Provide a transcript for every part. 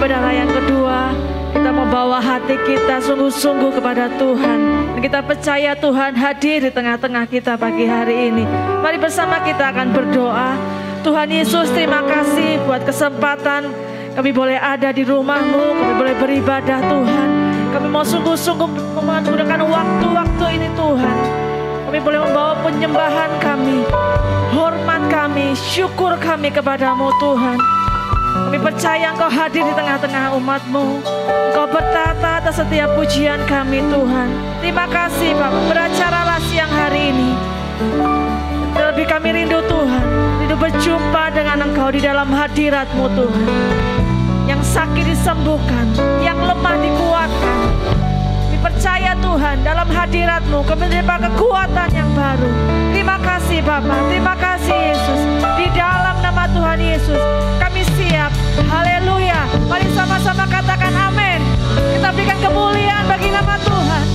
ibadah yang kedua, kita mau bawa hati kita sungguh-sungguh kepada Tuhan. Dan kita percaya Tuhan hadir di tengah-tengah kita pagi hari ini. Mari bersama kita akan berdoa. Tuhan Yesus, terima kasih buat kesempatan kami boleh ada di rumah-Mu, kami boleh beribadah Tuhan. Kami mau sungguh-sungguh menggunakan waktu-waktu ini Tuhan. Kami boleh membawa penyembahan kami, hormat kami, syukur kami kepadamu Tuhan. Kami percaya Engkau hadir di tengah-tengah umat-Mu. Engkau bertata atas setiap pujian kami Tuhan. Terima kasih Bapak, beracara siang hari ini. Terlebih kami rindu Tuhan, rindu berjumpa dengan Engkau di dalam hadirat-Mu Tuhan. Yang sakit disembuhkan, yang lemah dikuatkan. Kami percaya Tuhan, dalam hadirat-Mu kami menerima kekuatan yang baru. Terima kasih Bapak, terima kasih Yesus. Di dalam nama Tuhan Yesus kami siap. Haleluya. Mari sama-sama katakan amin. Kita berikan kemuliaan bagi nama Tuhan.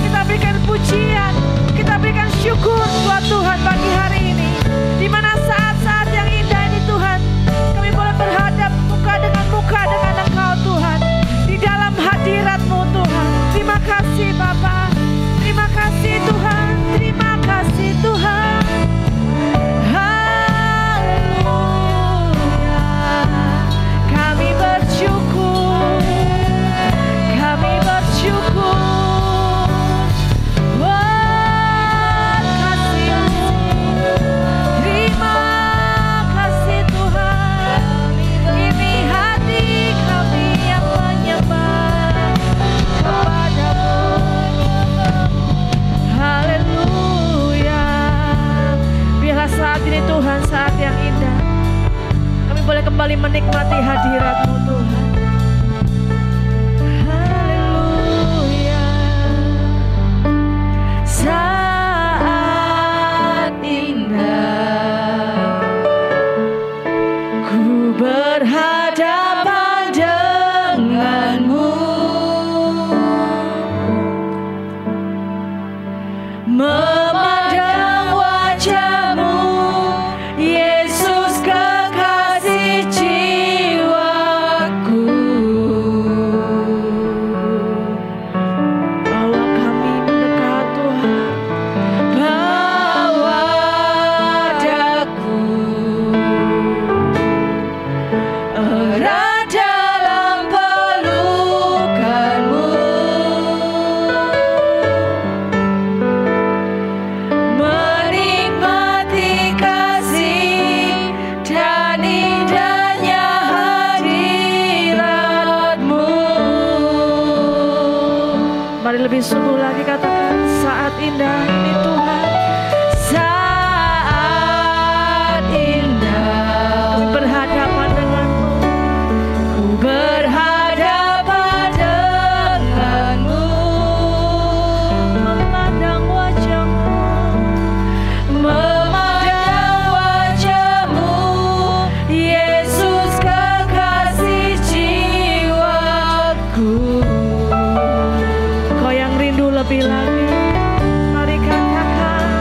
Kita berikan pujian, kita berikan syukur buat Tuhan pagi hari ini. Di mana saat-saat yang indah ini Tuhan, kami boleh berhadap muka dengan Engkau Tuhan. Di dalam hadirat-Mu Tuhan. Terima kasih Bapa. Terima kasih Tuhan. Terima kasih Tuhan. Haleluya. Kami bersyukur. Kami bersyukur. Saat ini Tuhan, saat yang indah. Kami boleh kembali menikmati hadirat-Mu Tuhan. Haleluya. Saat indah ku berhadapan denganmu, memandang wajah-Mu Yesus, kekasih jiwaku. Bawa kami mendekat Tuhan, bawa daku erat dalam pelukan-Mu, menikmati kasih dan indahnya hadirat-Mu. Mari lebih sungguh lagi katakan, saat indah ini Tuhan. Saat indah kami berhadapan dengan-Mu, ku berhadapan dengan-Mu, memandang wajah-Mu, memandang wajah-Mu Yesus, kekasih jiwaku. Kau yang rindu lebih lagi, mari katakan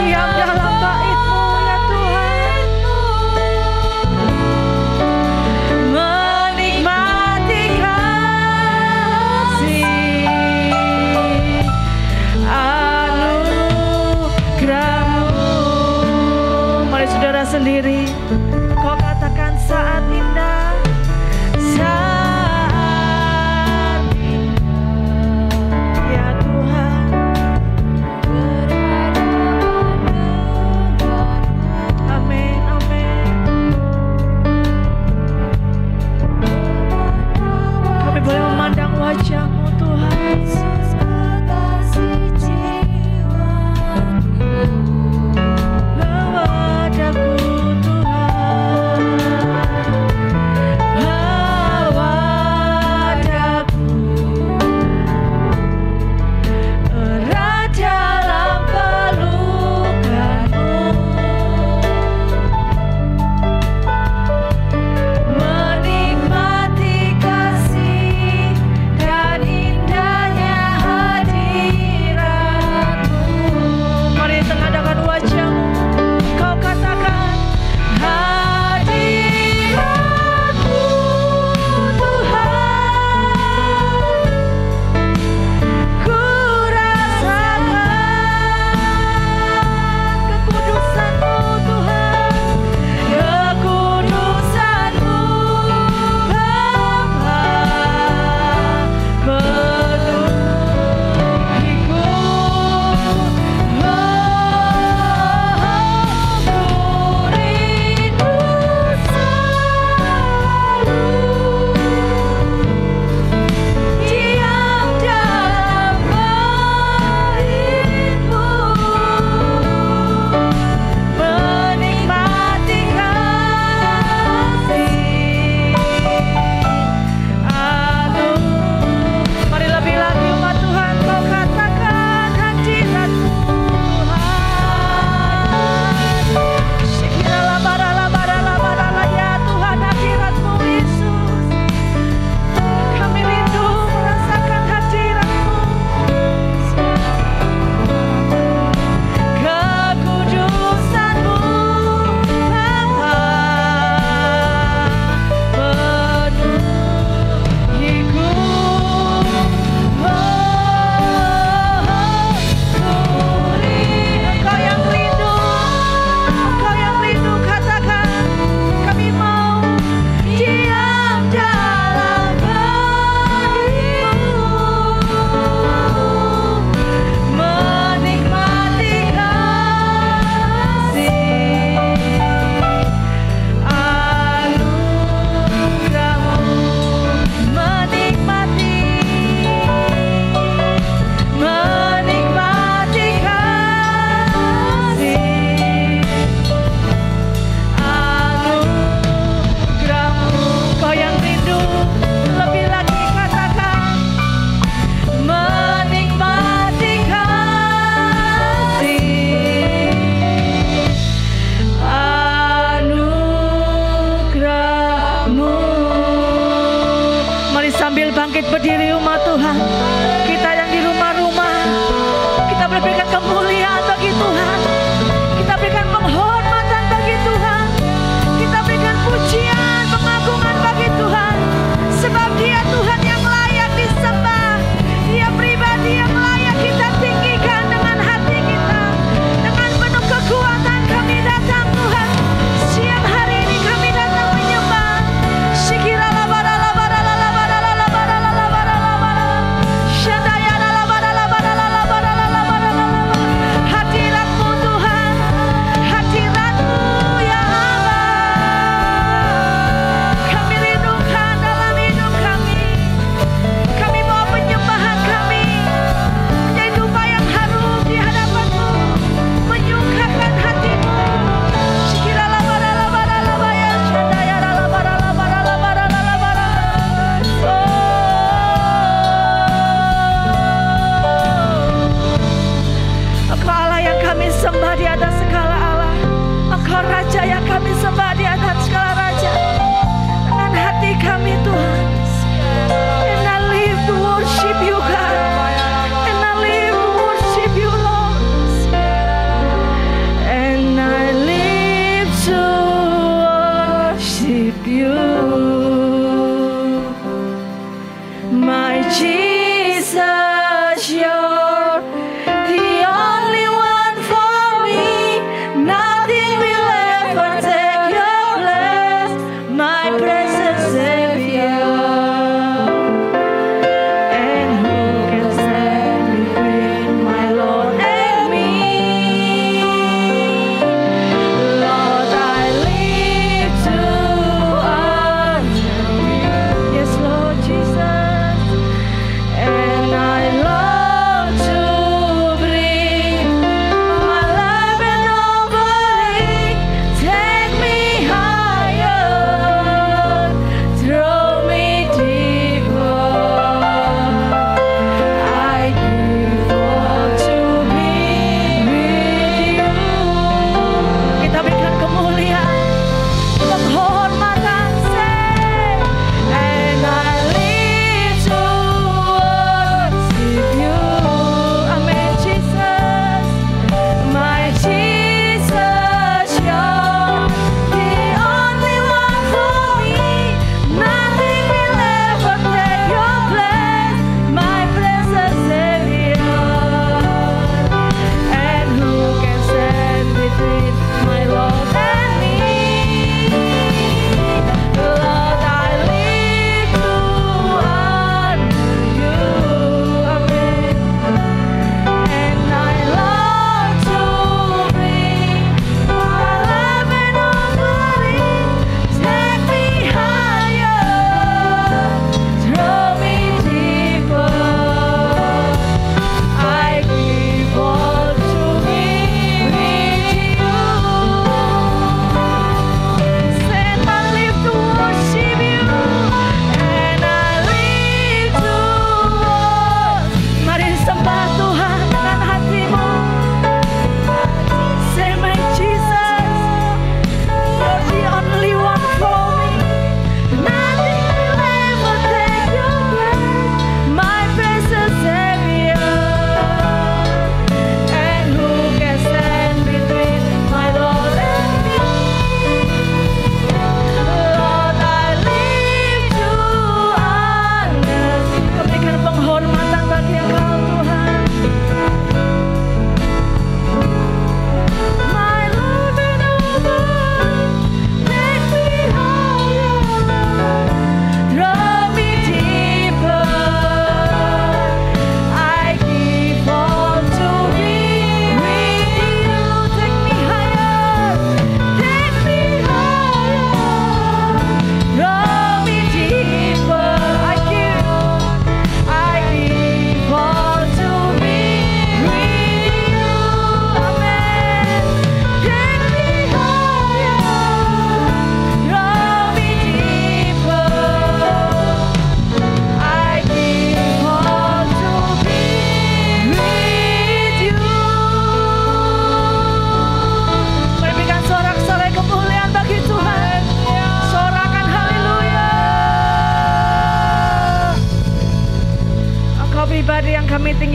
diam dalam bait-Mu ya Tuhan. Menikmati kasih anugerah-Mu. Mari saudara sendiri kau katakan saat indah, saat indah ya Tuhan. Amin, amin. Kami boleh memandang wajah-Mu Tuhan. Bawa wajah-Ku Tuhan, bawa wajah-Ku, erat dalam pelukan-Mu. Menikmati kasih dan indahnya hadirat-Mu. Mari tengadahkan wajah-Mu, kau katakan hadirat-Mu Tuhan. Ku rasakan kekudusan-Mu Tuhan, kekudusan-Mu Bapa penuhiku. Ku rindu selalu diam dalam bait-Mu, menikmati kasih Mari lebih lagi umat Tuhan, kau katakan hadirat-Mu Tuhan. Shikirala barala barala barala ya Tuhan, hadirat-Mu Yesus. Kami rindu merasakan hadirat-Mu. Kekudusan-Mu Bapa penuhiku. Engkau yang rindu, Engkau yang rindu, katakan kami mau diam dalam bait-Mu, menikmati kasih anugerah-Mu, menikmati kasih anugerah-Mu. Kau yang rindu, lebih lagi katakan menikmati kasih anugerah-Mu. Mari sambil bangkit berdiri umat Tuhan, kita yang di rumah-rumah, kita berikan kemuliaan bagi Tuhan, kita berikan penghormatan bagi Tuhan, kita berikan pujian, pengagungan bagi Tuhan, sebab Dia Tuhan yang layak disembah, Dia pribadi yang layak kita tinggikan dengan hati kita, dengan penuh kekuatan kami datang Tuhan. Siang hari ini kami datang menyembah. Shikirala barala barala barala barala barala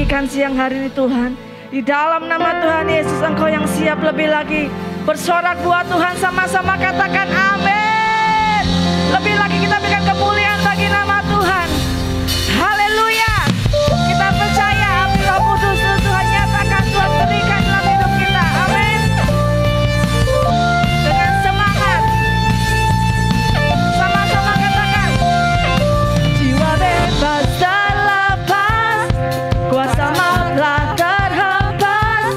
nyanyikan siang hari ini Tuhan. Di dalam nama Tuhan Yesus, Engkau yang siap lebih lagi bersorak buat Tuhan. Sama-sama katakan amin. Lebih lagi kita berikan kemuliaan bagi nama Tuhan. Haleluya. Kita percaya api Roh Kudus Tuhan nyatakan, Tuhan berikan dalam hidup kita. Amin. Dengan semangat sama-sama katakan, jiwa bebas terlepas, kuasa maut telah terhempas,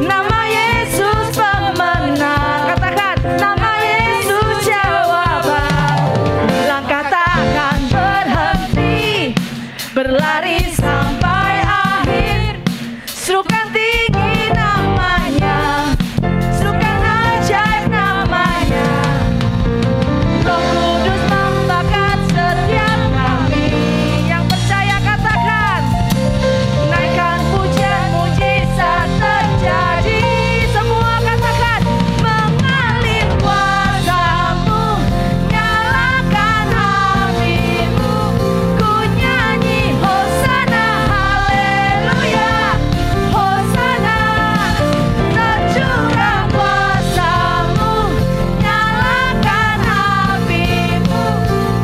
nama Yesus pemenang. Katakan, nama Yesus jawaban. Langkah takkan berhenti, berlari sampai akhir. Serukan tinggi namanya, serukan ajaib namanya. Roh Kudus membakar setiap kami. Yang percaya katakan, naikkan pujian, mujizat terjadi. Semua katakan, mengalir kuasa-Mu, nyalakan api-Mu. Ku nyanyi Hosana, haleluya, Hosana. Tercurah kuasa-Mu, nyalakan api-Mu.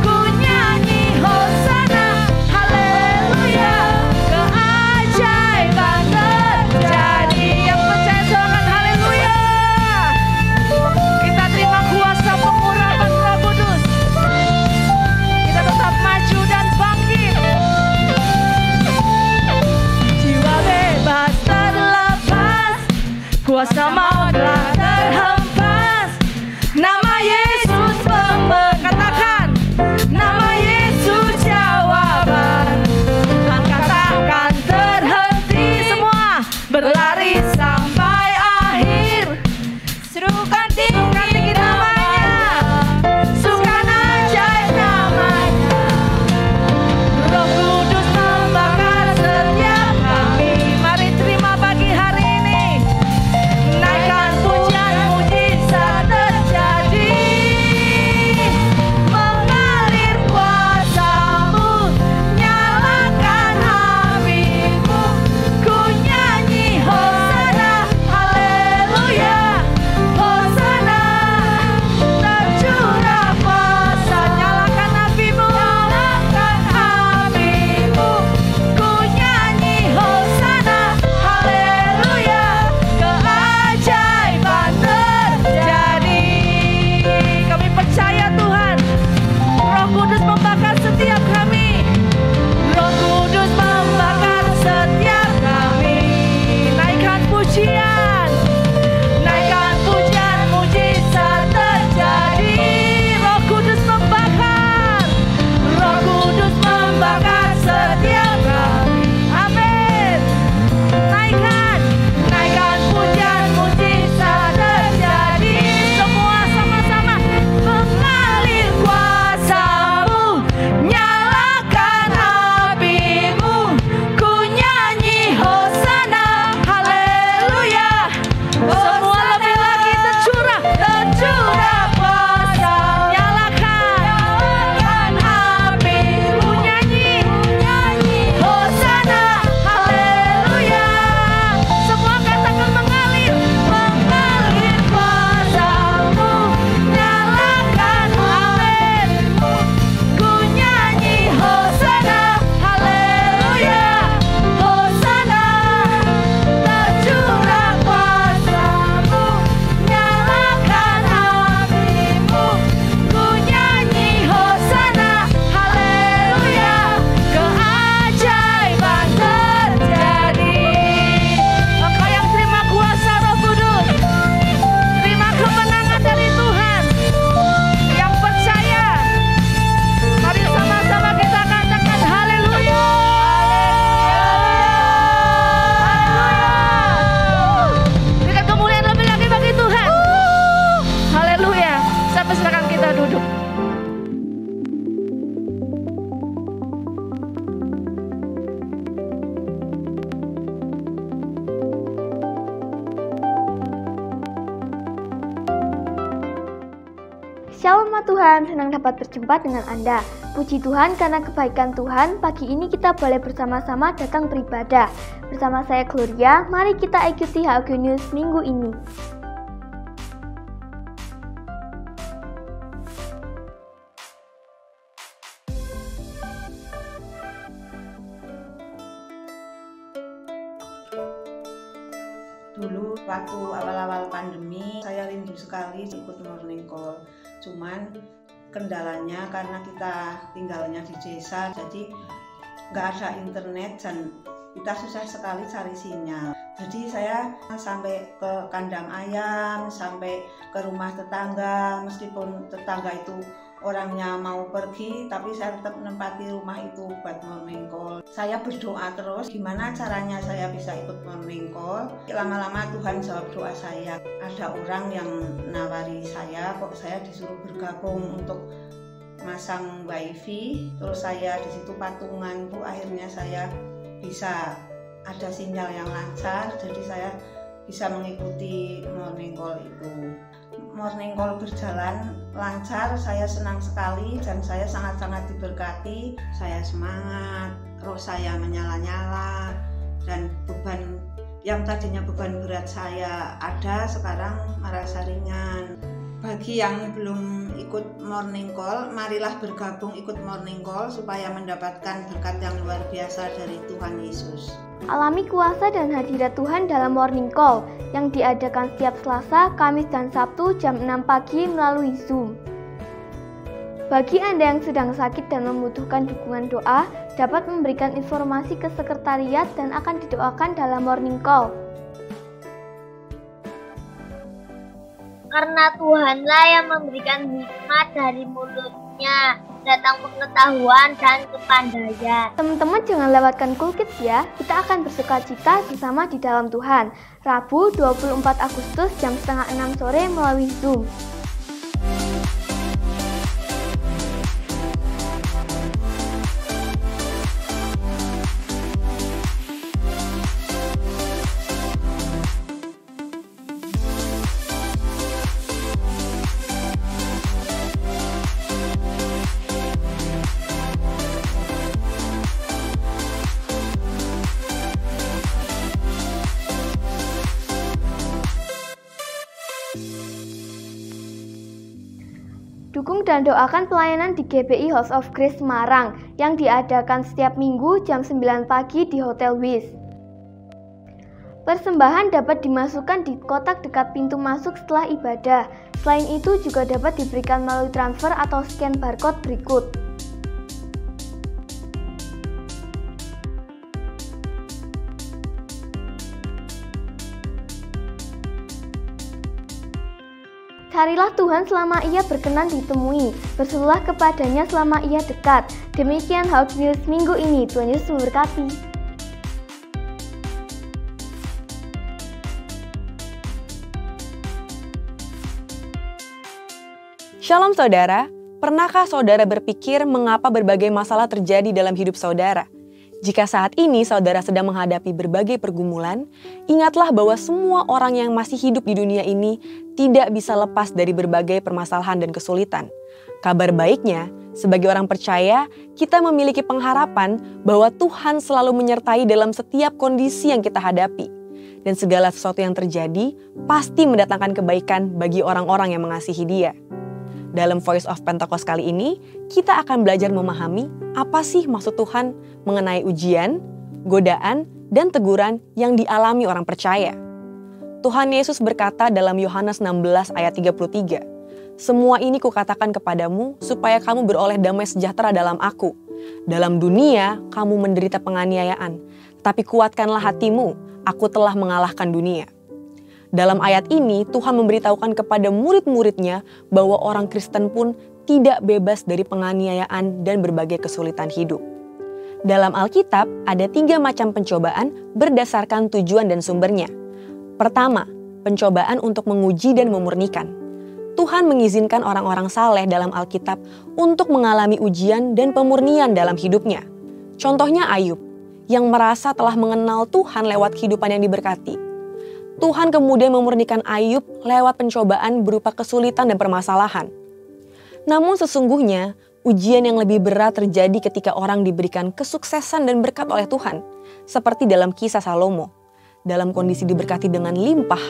Ku nyanyi Hosana, haleluya. Keajaiban terjadi. Yang percaya sorangan haleluya. Kita terima kuasa pengurapan Roh Kudus. Kita tetap maju dan bangkit. Jiwa bebas terlepas, kuasa maut telah terhempas, nama Yesus pemenang. Katakan, nama Yesus jawaban. Langkah takkan terhenti, semua berlari sampai akhir. Serukan tinggi namanya, serukan ajaib namanya. Roh Kudus membakar setiap kami. Mari terima pagi hari ini. Naikkan pujian, Shalom Tuhan, senang dapat berjumpa dengan Anda. Puji Tuhan karena kebaikan Tuhan, pagi ini kita boleh bersama-sama datang beribadah. Bersama saya Gloria, mari kita ikuti HOG News minggu ini. Dulu waktu awal-awal pandemi saya rindu sekali ikut morning call. Cuman kendalanya karena kita tinggalnya di desa, jadi nggak ada internet dan kita susah sekali cari sinyal. Jadi saya sampai ke kandang ayam, sampai ke rumah tetangga, meskipun tetangga itu orangnya mau pergi, tapi saya tetap menempati rumah itu buat morning call. Saya berdoa terus, gimana caranya saya bisa ikut morning call. Lama-lama Tuhan jawab doa saya. Ada orang yang nawari saya, kok saya disuruh bergabung untuk masang wifi. Terus saya di situ patungan, Bu, akhirnya saya bisa ada sinyal yang lancar, jadi saya bisa mengikuti morning call itu. Morning call berjalan lancar, saya senang sekali dan saya sangat-sangat diberkati. Saya semangat, roh saya menyala-nyala, dan beban yang tadinya beban berat saya ada, sekarang merasa ringan. Bagi yang belum ikut morning call, marilah bergabung ikut morning call supaya mendapatkan berkat yang luar biasa dari Tuhan Yesus. Alami kuasa dan hadirat Tuhan dalam morning call yang diadakan setiap Selasa, Kamis, dan Sabtu jam 6 pagi melalui Zoom. Bagi Anda yang sedang sakit dan membutuhkan dukungan doa, dapat memberikan informasi ke sekretariat dan akan didoakan dalam morning call. Karena Tuhanlah yang memberikan hikmat dari mulutnya, datang pengetahuan dan kepandaian. Teman-teman jangan lewatkan Cool Kids ya, kita akan bersukacita bersama di dalam Tuhan. Rabu 24 Agustus jam 5:30 sore melalui Zoom. Dukung dan doakan pelayanan di GBI House of Grace Semarang yang diadakan setiap minggu jam 9 pagi di Hotel Wis. Persembahan dapat dimasukkan di kotak dekat pintu masuk setelah ibadah. Selain itu juga dapat diberikan melalui transfer atau scan barcode berikut. Carilah Tuhan selama ia berkenan ditemui, berserulah kepadanya selama ia dekat. Demikian HOG News minggu ini, Tuhan Yesus memberkati. Shalom saudara, pernahkah saudara berpikir mengapa berbagai masalah terjadi dalam hidup saudara? Jika saat ini saudara sedang menghadapi berbagai pergumulan, ingatlah bahwa semua orang yang masih hidup di dunia ini tidak bisa lepas dari berbagai permasalahan dan kesulitan. Kabar baiknya, sebagai orang percaya, kita memiliki pengharapan bahwa Tuhan selalu menyertai dalam setiap kondisi yang kita hadapi. Dan segala sesuatu yang terjadi pasti mendatangkan kebaikan bagi orang-orang yang mengasihi Dia. Dalam Voice of Pentecost kali ini, kita akan belajar memahami apa sih maksud Tuhan mengenai ujian, godaan, dan teguran yang dialami orang percaya. Tuhan Yesus berkata dalam Yohanes 16 ayat 33, "Semua ini kukatakan kepadamu supaya kamu beroleh damai sejahtera dalam Aku. Dalam dunia kamu menderita penganiayaan, tetapi kuatkanlah hatimu, Aku telah mengalahkan dunia." Dalam ayat ini, Tuhan memberitahukan kepada murid-muridnya bahwa orang Kristen pun tidak bebas dari penganiayaan dan berbagai kesulitan hidup. Dalam Alkitab, ada 3 macam pencobaan berdasarkan tujuan dan sumbernya. Pertama, pencobaan untuk menguji dan memurnikan. Tuhan mengizinkan orang-orang saleh dalam Alkitab untuk mengalami ujian dan pemurnian dalam hidupnya. Contohnya Ayub, yang merasa telah mengenal Tuhan lewat kehidupan yang diberkati. Tuhan kemudian memurnikan Ayub lewat pencobaan berupa kesulitan dan permasalahan. Namun sesungguhnya, ujian yang lebih berat terjadi ketika orang diberikan kesuksesan dan berkat oleh Tuhan. Seperti dalam kisah Salomo. Dalam kondisi diberkati dengan limpah,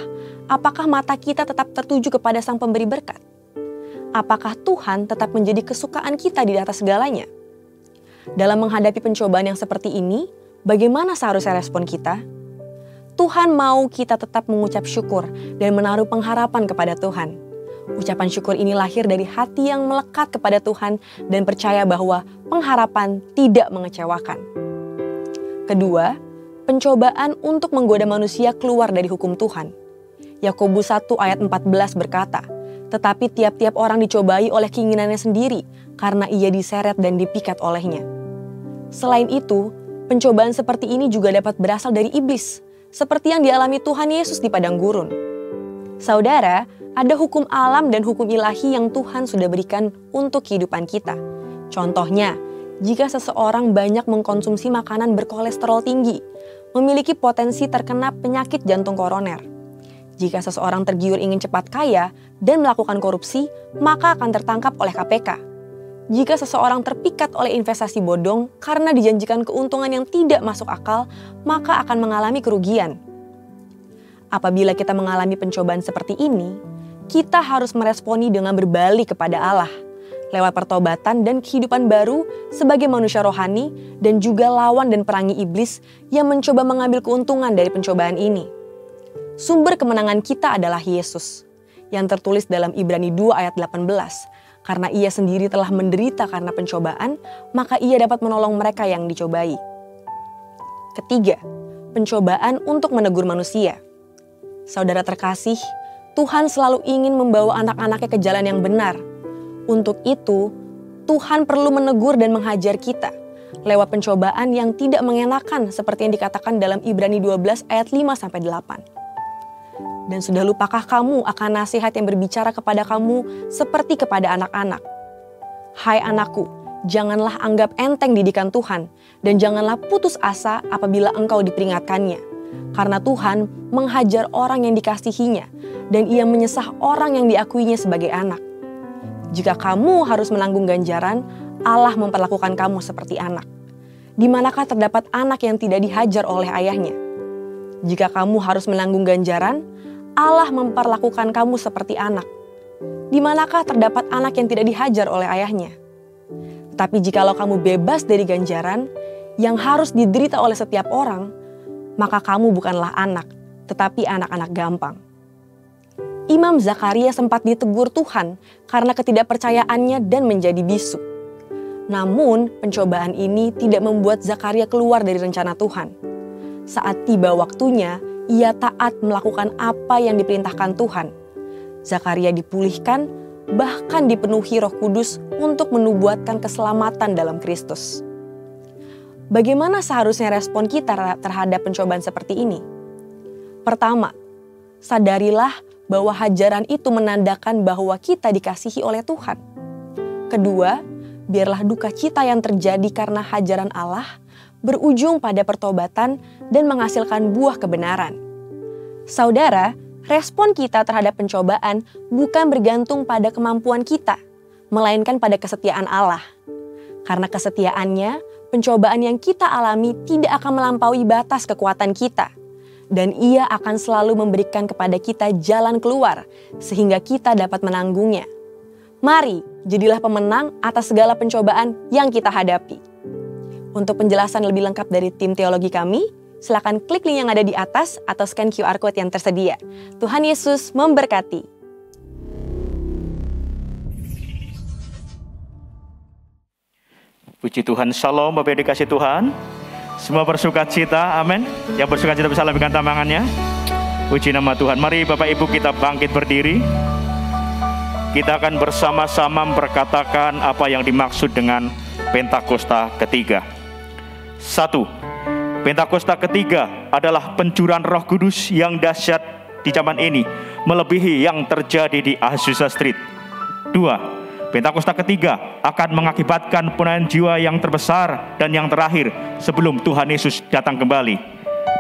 apakah mata kita tetap tertuju kepada Sang Pemberi berkat? Apakah Tuhan tetap menjadi kesukaan kita di atas segalanya? Dalam menghadapi pencobaan yang seperti ini, bagaimana seharusnya respon kita? Tuhan mau kita tetap mengucap syukur dan menaruh pengharapan kepada Tuhan. Ucapan syukur ini lahir dari hati yang melekat kepada Tuhan dan percaya bahwa pengharapan tidak mengecewakan. Kedua, pencobaan untuk menggoda manusia keluar dari hukum Tuhan. Yakobus 1 ayat 14 berkata, "Tetapi tiap-tiap orang dicobai oleh keinginannya sendiri karena ia diseret dan dipikat olehnya." Selain itu, pencobaan seperti ini juga dapat berasal dari iblis, seperti yang dialami Tuhan Yesus di padang gurun. Saudara, ada hukum alam dan hukum ilahi yang Tuhan sudah berikan untuk kehidupan kita. Contohnya, jika seseorang banyak mengkonsumsi makanan berkolesterol tinggi, memiliki potensi terkena penyakit jantung koroner. Jika seseorang tergiur ingin cepat kaya dan melakukan korupsi, maka akan tertangkap oleh KPK. Jika seseorang terpikat oleh investasi bodong karena dijanjikan keuntungan yang tidak masuk akal, maka akan mengalami kerugian. Apabila kita mengalami pencobaan seperti ini, kita harus meresponi dengan berbalik kepada Allah, lewat pertobatan dan kehidupan baru sebagai manusia rohani dan juga lawan dan perangi iblis yang mencoba mengambil keuntungan dari pencobaan ini. Sumber kemenangan kita adalah Yesus, yang tertulis dalam Ibrani 2 ayat 18. Karena ia sendiri telah menderita karena pencobaan, maka ia dapat menolong mereka yang dicobai. Ketiga, pencobaan untuk menegur manusia. Saudara terkasih, Tuhan selalu ingin membawa anak-anaknya ke jalan yang benar. Untuk itu, Tuhan perlu menegur dan menghajar kita lewat pencobaan yang tidak mengenakan seperti yang dikatakan dalam Ibrani 12 ayat 5-8. Dan sudah lupakah kamu akan nasihat yang berbicara kepada kamu seperti kepada anak-anak? Hai anakku, janganlah anggap enteng didikan Tuhan dan janganlah putus asa apabila engkau diperingatkannya. Karena Tuhan menghajar orang yang dikasihinya dan ia menyesah orang yang diakuinya sebagai anak. Jika kamu harus menanggung ganjaran, Allah memperlakukan kamu seperti anak. Di manakah terdapat anak yang tidak dihajar oleh ayahnya? Jika kamu harus menanggung ganjaran, Allah memperlakukan kamu seperti anak. Di manakah terdapat anak yang tidak dihajar oleh ayahnya? Tapi jikalau kamu bebas dari ganjaran yang harus diderita oleh setiap orang, maka kamu bukanlah anak, tetapi anak-anak gampang. Imam Zakaria sempat ditegur Tuhan karena ketidakpercayaannya dan menjadi bisu. Namun, pencobaan ini tidak membuat Zakaria keluar dari rencana Tuhan. Saat tiba waktunya, ia taat melakukan apa yang diperintahkan Tuhan. Zakaria dipulihkan, bahkan dipenuhi Roh Kudus untuk menubuatkan keselamatan dalam Kristus. Bagaimana seharusnya respon kita terhadap pencobaan seperti ini? Pertama, sadarilah bahwa hajaran itu menandakan bahwa kita dikasihi oleh Tuhan. Kedua, biarlah duka cita yang terjadi karena hajaran Allah berujung pada pertobatan dan menghasilkan buah kebenaran. Saudara, respon kita terhadap pencobaan bukan bergantung pada kemampuan kita, melainkan pada kesetiaan Allah. Karena kesetiaannya, pencobaan yang kita alami tidak akan melampaui batas kekuatan kita. Dan ia akan selalu memberikan kepada kita jalan keluar, sehingga kita dapat menanggungnya. Mari, jadilah pemenang atas segala pencobaan yang kita hadapi. Untuk penjelasan lebih lengkap dari tim teologi kami, silakan klik link yang ada di atas atau scan QR Code yang tersedia. Tuhan Yesus memberkati. Puji Tuhan, Shalom Bapak yang dikasih Tuhan. Semua bersuka cita, amin. Yang bersuka cita bisa lambaikan tangannya. Puji nama Tuhan. Mari Bapak Ibu kita bangkit berdiri. Kita akan bersama-sama memperkatakan apa yang dimaksud dengan Pentakosta ketiga. 1. Pentakosta ketiga adalah pencurahan Roh Kudus yang dahsyat di zaman ini, melebihi yang terjadi di Azusa Street. 2. Pentakosta ketiga akan mengakibatkan penahanan jiwa yang terbesar dan yang terakhir sebelum Tuhan Yesus datang kembali.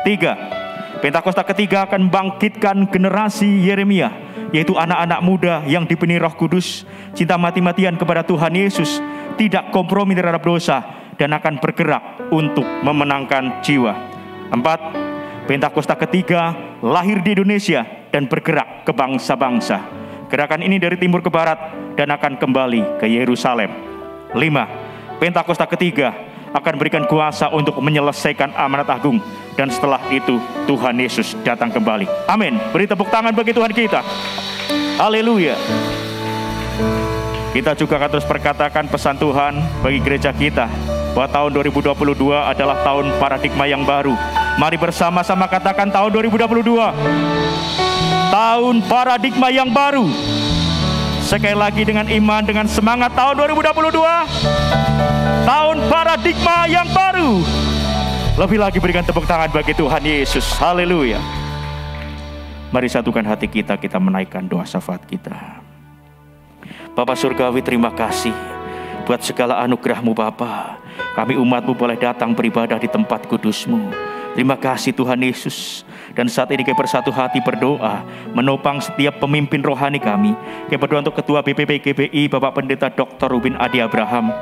3. Pentakosta ketiga akan membangkitkan generasi Yeremia yaitu anak-anak muda yang dipenuhi Roh Kudus, cinta mati-matian kepada Tuhan Yesus, tidak kompromi terhadap dosa, dan akan bergerak untuk memenangkan jiwa. 4. Pentakosta ketiga lahir di Indonesia dan bergerak ke bangsa-bangsa. Gerakan ini dari timur ke barat dan akan kembali ke Yerusalem. 5. Pentakosta ketiga akan berikan kuasa untuk menyelesaikan amanat agung, dan setelah itu Tuhan Yesus datang kembali. Amin. Beri tepuk tangan bagi Tuhan kita. Haleluya. Kita juga akan terus perkatakan pesan Tuhan bagi gereja kita bahwa tahun 2022 adalah tahun paradigma yang baru. Mari bersama-sama katakan tahun 2022, tahun paradigma yang baru. Sekali lagi dengan iman, dengan semangat, tahun 2022, tahun paradigma yang baru. Lebih lagi berikan tepuk tangan bagi Tuhan Yesus. Haleluya. Mari satukan hati kita, kita menaikkan doa syafaat kita. Bapa Surgawi, terima kasih buat segala anugerah-Mu Bapa. Kami umat-Mu boleh datang beribadah di tempat kudus-Mu. Terima kasih Tuhan Yesus. Dan saat ini kami bersatu hati berdoa, menopang setiap pemimpin rohani kami. Kami berdoa untuk Ketua BPP GBI Bapak Pendeta Dr. Rubin Adi Abraham,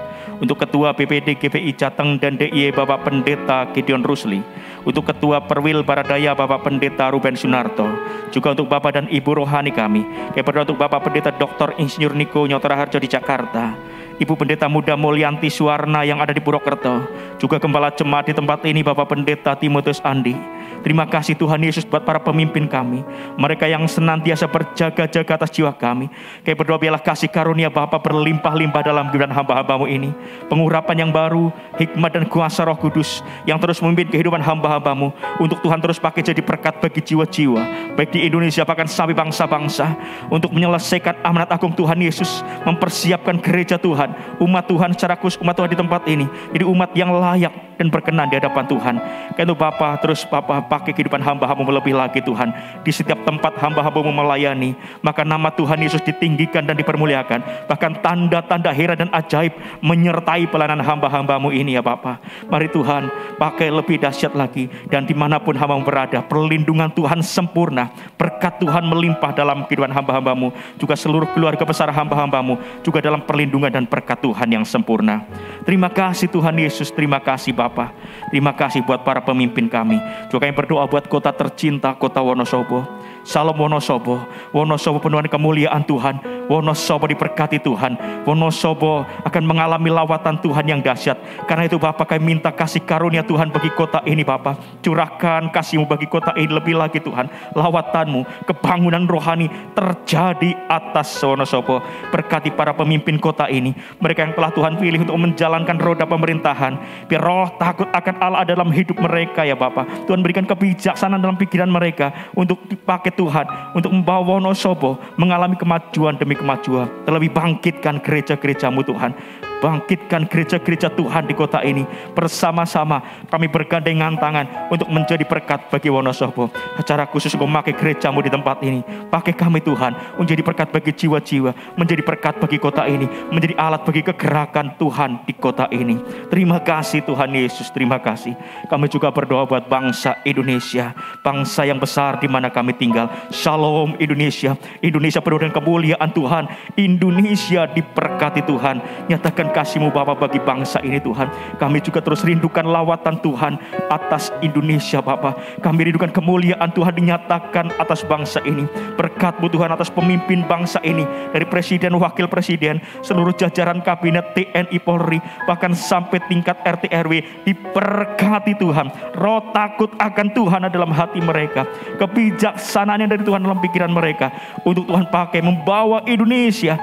untuk Ketua BPD GBI Jateng dan DIY Bapak Pendeta Gideon Rusli, untuk Ketua Perwil Baradaya Bapak Pendeta Ruben Sunarto, juga untuk Bapak dan Ibu rohani kami. Kami berdoa untuk Bapak Pendeta Dr. Insinyur Niko Nyotra Harjo di Jakarta, Ibu Pendeta Muda Mulyanti Suwarna yang ada di Purwokerto, juga Gembala Jemaat di tempat ini Bapak Pendeta Timotius Andi. Terima kasih Tuhan Yesus buat para pemimpin kami, mereka yang senantiasa berjaga-jaga atas jiwa kami. Kami berdoa biarlah kasih karunia Bapa berlimpah-limpah dalam kehidupan hamba-hamba-Mu ini, pengurapan yang baru, hikmat dan kuasa Roh Kudus yang terus memimpin kehidupan hamba-hamba-Mu, untuk Tuhan terus pakai jadi berkat bagi jiwa-jiwa, baik di Indonesia bahkan sampai bangsa-bangsa, untuk menyelesaikan amanat agung Tuhan Yesus, mempersiapkan gereja Tuhan, umat Tuhan secara khusus, umat Tuhan di tempat ini, jadi umat yang layak dan berkenan di hadapan Tuhan. Karena Bapa, terus Bapa pakai kehidupan hamba-hamba-Mu lebih lagi Tuhan, di setiap tempat hamba-hamba-Mu melayani, maka nama Tuhan Yesus ditinggikan dan dipermuliakan, bahkan tanda-tanda heran dan ajaib menyertai pelayanan hamba-hamba-Mu ini ya Bapa. Mari Tuhan pakai lebih dahsyat lagi, dan dimanapun hamba berada, perlindungan Tuhan sempurna, berkat Tuhan melimpah dalam kehidupan hamba-hamba-Mu, juga seluruh keluarga besar hamba-hamba-Mu, juga dalam perlindungan dan berkat Tuhan yang sempurna. Terima kasih Tuhan Yesus, terima kasih Bapa. Terima kasih buat para pemimpin kami. Juga kami berdoa buat kota tercinta, kota Wonosobo. Salam Wonosobo, Wonosobo penuh dengan kemuliaan Tuhan, Wonosobo diberkati Tuhan, Wonosobo akan mengalami lawatan Tuhan yang dahsyat. Karena itu Bapa, kami minta kasih karunia Tuhan bagi kota ini Bapa. Curahkan kasih-Mu bagi kota ini lebih lagi Tuhan. Lawatan-Mu, kebangunan rohani terjadi atas Wonosobo. Berkati para pemimpin kota ini, mereka yang telah Tuhan pilih untuk menjalankan roda pemerintahan. Biar roh takut akan Allah dalam hidup mereka ya Bapa. Tuhan berikan kebijaksanaan dalam pikiran mereka untuk dipakai Tuhan, untuk membawa Wonosobo mengalami kemajuan demi kemajuan. Terlebih bangkitkan gereja-gereja-Mu Tuhan, bangkitkan gereja-gereja Tuhan di kota ini. Bersama-sama kami bergandengan tangan untuk menjadi berkat bagi Wonosobo. Secara khusus Engkau memakai gereja-Mu di tempat ini. Pakai kami Tuhan, menjadi berkat bagi jiwa-jiwa, menjadi berkat bagi kota ini, menjadi alat bagi kegerakan Tuhan di kota ini. Terima kasih Tuhan Yesus, terima kasih. Kami juga berdoa buat bangsa Indonesia, bangsa yang besar di mana kami tinggal. Shalom Indonesia, Indonesia penuh dengan kemuliaan Tuhan, Indonesia diberkati Tuhan. Nyatakan kasih-Mu Bapa bagi bangsa ini Tuhan. Kami juga terus rindukan lawatan Tuhan atas Indonesia Bapa. Kami rindukan kemuliaan Tuhan dinyatakan atas bangsa ini. Berkat-Mu Tuhan atas pemimpin bangsa ini, dari presiden, wakil presiden, seluruh jajaran kabinet TNI Polri, bahkan sampai tingkat RT RW, diberkati Tuhan. Roh takut akan Tuhan dalam hati mereka, kebijaksanaan yang dari Tuhan dalam pikiran mereka, untuk Tuhan pakai membawa Indonesia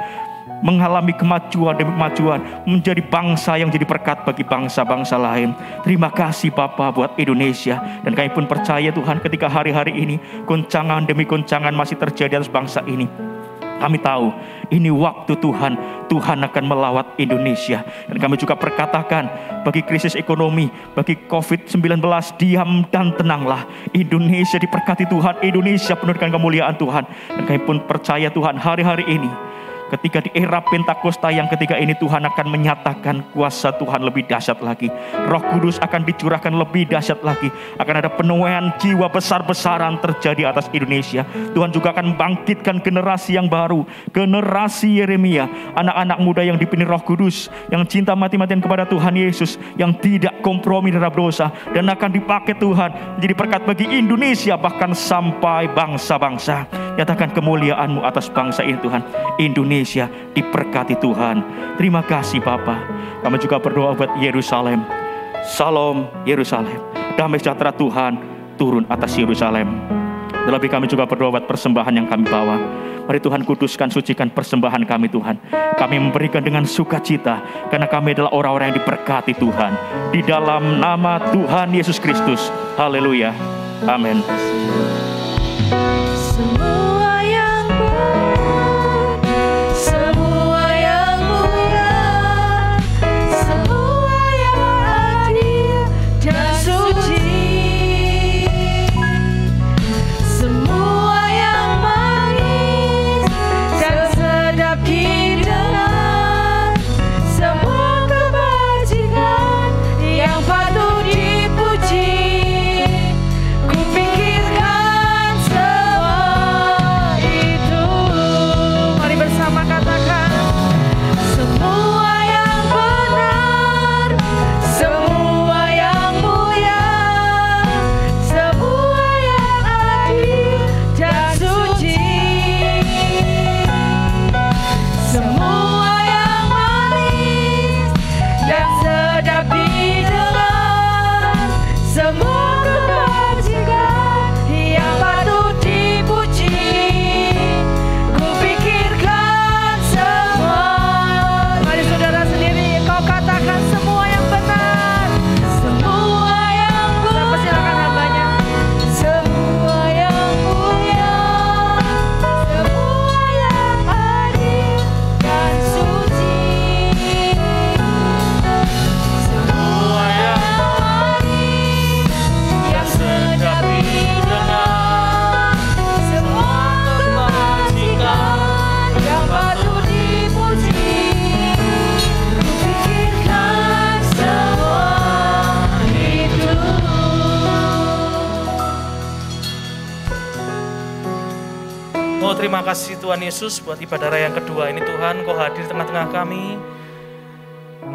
mengalami kemajuan demi kemajuan, menjadi bangsa yang jadi berkat bagi bangsa-bangsa lain. Terima kasih Bapa buat Indonesia. Dan kami pun percaya Tuhan, ketika hari-hari ini goncangan demi goncangan masih terjadi atas bangsa ini, kami tahu ini waktu Tuhan, Tuhan akan melawat Indonesia. Dan kami juga perkatakan, bagi krisis ekonomi, bagi COVID-19, diam dan tenanglah. Indonesia diberkati Tuhan, Indonesia penuh dengan kemuliaan Tuhan. Dan kami pun percaya Tuhan, hari-hari ini ketika di era Pentakosta yang ketiga ini Tuhan akan menyatakan kuasa Tuhan lebih dahsyat lagi. Roh Kudus akan dicurahkan lebih dahsyat lagi. Akan ada penuaian jiwa besar-besaran terjadi atas Indonesia. Tuhan juga akan bangkitkan generasi yang baru, generasi Yeremia, anak-anak muda yang dipimpin Roh Kudus, yang cinta mati-matian kepada Tuhan Yesus, yang tidak kompromi terhadap dosa, dan akan dipakai Tuhan menjadi berkat bagi Indonesia bahkan sampai bangsa-bangsa. Nyatakan kemuliaan-Mu atas bangsa ini Tuhan. Indonesia diberkati Tuhan. Terima kasih Bapa. Kami juga berdoa buat Yerusalem. Salam Yerusalem. Damai sejahtera Tuhan turun atas Yerusalem. Terlebih kami juga berdoa buat persembahan yang kami bawa. Mari Tuhan kuduskan, sucikan persembahan kami Tuhan. Kami memberikan dengan sukacita karena kami adalah orang-orang yang diberkati Tuhan. Di dalam nama Tuhan Yesus Kristus. Haleluya. Amin. Semua yang benar, semua yang mulia, semua yang adil dan suci, semua yang manis dan sedap didengar, semua kebajikan yang patut dipuji. Kupikirkan semua itu. Mari bersama katakan, semua yang benar, semua yang mulia, semua yang adil dan suci, semua yang manis dan sedap didengar, semua kebajikan yang patut dipuji. Kupikirkan semua. Mari saudara sendiri kau katakan semua yang benar, semua yang benar. Persilakan hambanya. Semua yang mulia, semua yang adil dan suci, semua yang manis yang sedap didengar, semua kebajikan yang patut dipuji. Kupikirkan semua itu. Oh, terima kasih Tuhan Yesus buat ibadah raya yang kedua ini Tuhan. Kau hadir di tengah-tengah kami.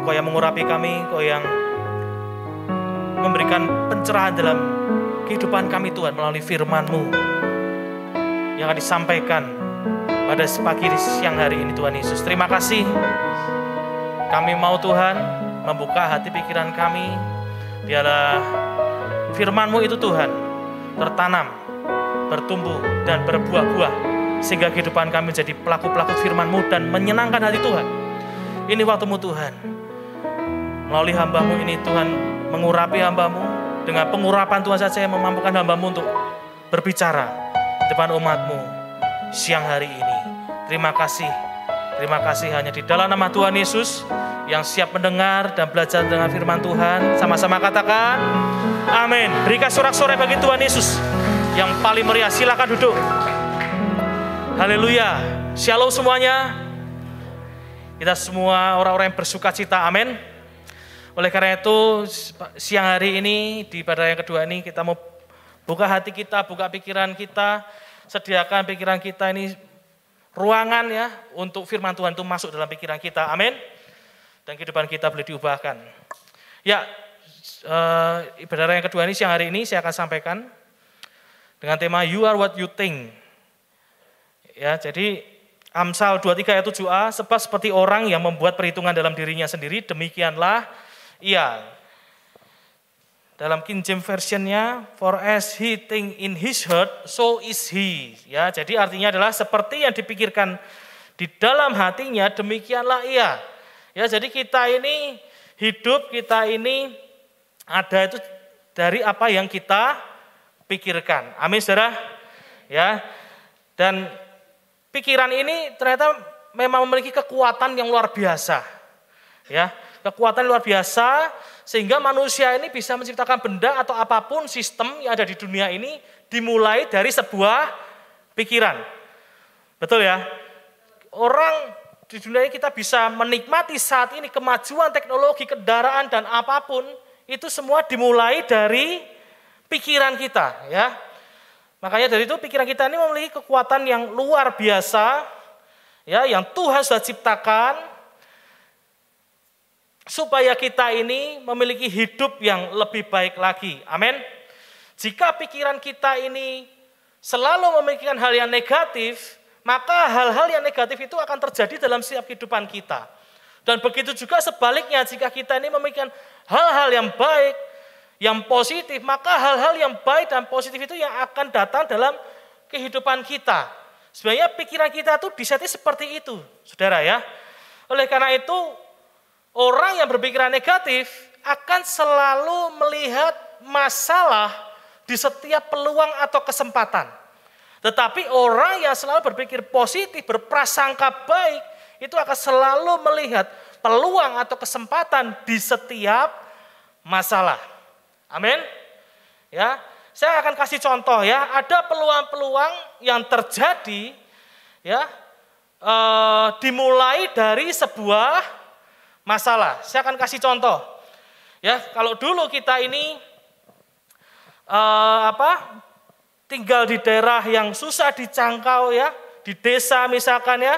Kau yang mengurapi kami, Kau yang memberikan pencerahan dalam kehidupan kami Tuhan melalui firman-Mu yang akan disampaikan pada pagi siang hari ini Tuhan Yesus. Terima kasih. Kami mau Tuhan membuka hati pikiran kami. Biarlah firman-Mu itu Tuhan tertanam, bertumbuh dan berbuah-buah sehingga kehidupan kami menjadi pelaku-pelaku firman-Mu dan menyenangkan hati Tuhan. Ini waktu-Mu Tuhan. Melalui hamba-Mu ini Tuhan mengurapi hamba-Mu. Dengan pengurapan Tuhan saja yang memampukan hamba-Mu untuk berbicara di depan umat-Mu siang hari ini. Terima kasih. Terima kasih hanya di dalam nama Tuhan Yesus yang siap mendengar dan belajar dengan firman Tuhan. Sama-sama katakan amin. Berikan sorak-sorai bagi Tuhan Yesus yang paling meriah. Silakan duduk. Haleluya. Shalom semuanya. Kita semua orang-orang yang bersuka cita. Amin. Oleh karena itu siang hari ini di ibadah yang kedua ini kita mau buka hati kita, buka pikiran kita, sediakan pikiran kita ini ruangan ya untuk firman Tuhan itu masuk dalam pikiran kita. Amin. Dan kehidupan kita boleh diubahkan. Ya, ibadah yang kedua ini siang hari ini saya akan sampaikan dengan tema You Are What You Think. Ya, jadi Amsal 23 ayat 7a, sebab seperti orang yang membuat perhitungan dalam dirinya sendiri, demikianlah ia. Dalam King James Version-nya, for as he think in his heart, so is he. Ya, jadi artinya adalah seperti yang dipikirkan di dalam hatinya, demikianlah ia. Ya, jadi kita ini hidup, kita ini ada itu dari apa yang kita pikirkan. Amin, saudara. Ya, dan pikiran ini ternyata memang memiliki kekuatan yang luar biasa. Ya, kekuatan luar biasa sehingga manusia ini bisa menciptakan benda atau apapun sistem yang ada di dunia ini dimulai dari sebuah pikiran. Betul ya? Orang di dunia ini kita bisa menikmati saat ini kemajuan teknologi, kendaraan dan apapun, itu semua dimulai dari pikiran kita, ya. Makanya dari itu pikiran kita ini memiliki kekuatan yang luar biasa, ya, yang Tuhan sudah ciptakan supaya kita ini memiliki hidup yang lebih baik lagi. Amin. Jika pikiran kita ini selalu memikirkan hal yang negatif, maka hal-hal yang negatif itu akan terjadi dalam setiap kehidupan kita. Dan begitu juga sebaliknya, jika kita ini memikirkan hal-hal yang baik, yang positif, maka hal-hal yang baik dan positif itu yang akan datang dalam kehidupan kita. Sebenarnya pikiran kita tuh disetting seperti itu, saudara ya. Oleh karena itu, orang yang berpikiran negatif akan selalu melihat masalah di setiap peluang atau kesempatan. Tetapi orang yang selalu berpikir positif, berprasangka baik, itu akan selalu melihat peluang atau kesempatan di setiap masalah. Amin. Ya, saya akan kasih contoh ya. Ada peluang-peluang yang terjadi, ya, dimulai dari sebuah masalah. Saya akan kasih contoh. Ya, kalau dulu kita ini tinggal di daerah yang susah dijangkau ya, di desa misalkan ya,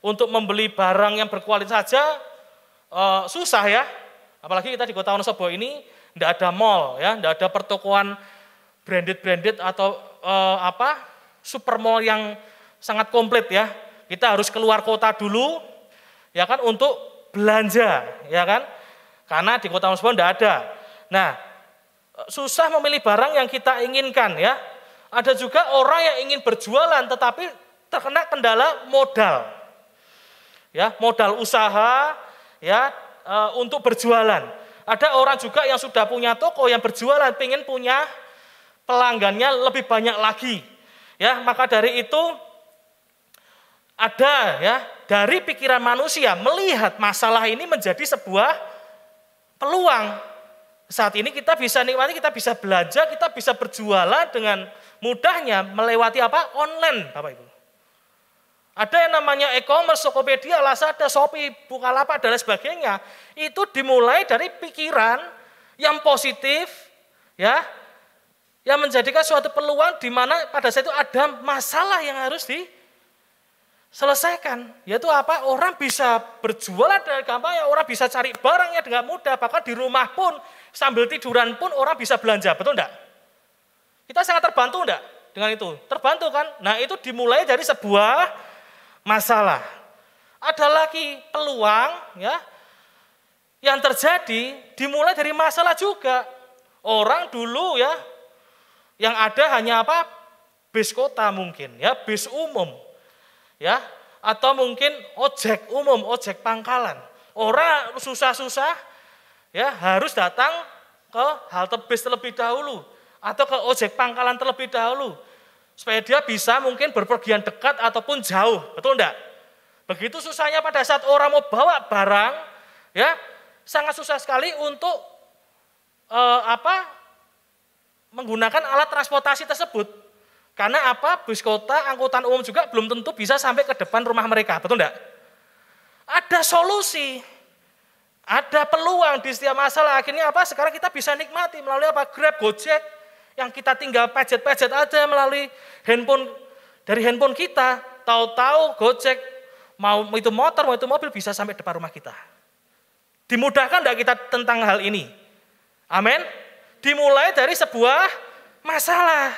untuk membeli barang yang berkualitas saja susah ya. Apalagi kita di Kota Wonosobo ini tidak ada mall ya, tidak ada pertokoan branded atau super mall yang sangat komplit ya. Kita harus keluar kota dulu ya kan untuk belanja ya kan. Karena di Kota Wonosobo tidak ada. Nah, susah memilih barang yang kita inginkan ya. Ada juga orang yang ingin berjualan tetapi terkena kendala modal. Ya, modal usaha ya untuk berjualan. Ada orang juga yang sudah punya toko yang berjualan pengen punya pelanggannya lebih banyak lagi. Ya, maka dari itu ada ya dari pikiran manusia melihat masalah ini menjadi sebuah peluang. Saat ini kita bisa nikmati, kita bisa belanja, kita bisa berjualan dengan mudahnya melewati apa? Online, Bapak Ibu. Ada yang namanya e-commerce, Tokopedia, Lazada, Shopee, Bukalapak, dan lain sebagainya. Itu dimulai dari pikiran yang positif, ya, yang menjadikan suatu peluang di mana pada saat itu ada masalah yang harus diselesaikan. Yaitu apa? Orang bisa berjualan dengan gampang, ya, orang bisa cari barangnya dengan mudah, bahkan di rumah pun sambil tiduran pun orang bisa belanja, betul enggak? Kita sangat terbantu enggak dengan itu? Terbantu kan? Nah, itu dimulai dari sebuah masalah. Ada lagi peluang ya yang terjadi dimulai dari masalah juga. Orang dulu ya yang ada hanya apa? Bis kota mungkin ya, bis umum. Ya, atau mungkin ojek umum, ojek pangkalan. Orang susah-susah ya harus datang ke halte bis terlebih dahulu atau ke ojek pangkalan terlebih dahulu supaya dia bisa mungkin berpergian dekat ataupun jauh, betul enggak? Begitu susahnya pada saat orang mau bawa barang, ya sangat susah sekali untuk menggunakan alat transportasi tersebut. Karena apa? Bus kota, angkutan umum juga belum tentu bisa sampai ke depan rumah mereka, betul enggak? Ada solusi. Ada peluang di setiap masalah. Akhirnya apa? Sekarang kita bisa nikmati melalui apa? Grab, Gojek, yang kita tinggal pejet-pejet aja melalui handphone, dari handphone kita. Tahu-tahu Gojek, mau itu motor, mau itu mobil bisa sampai depan rumah kita. Dimudahkan enggak kita tentang hal ini? Amin. Dimulai dari sebuah masalah.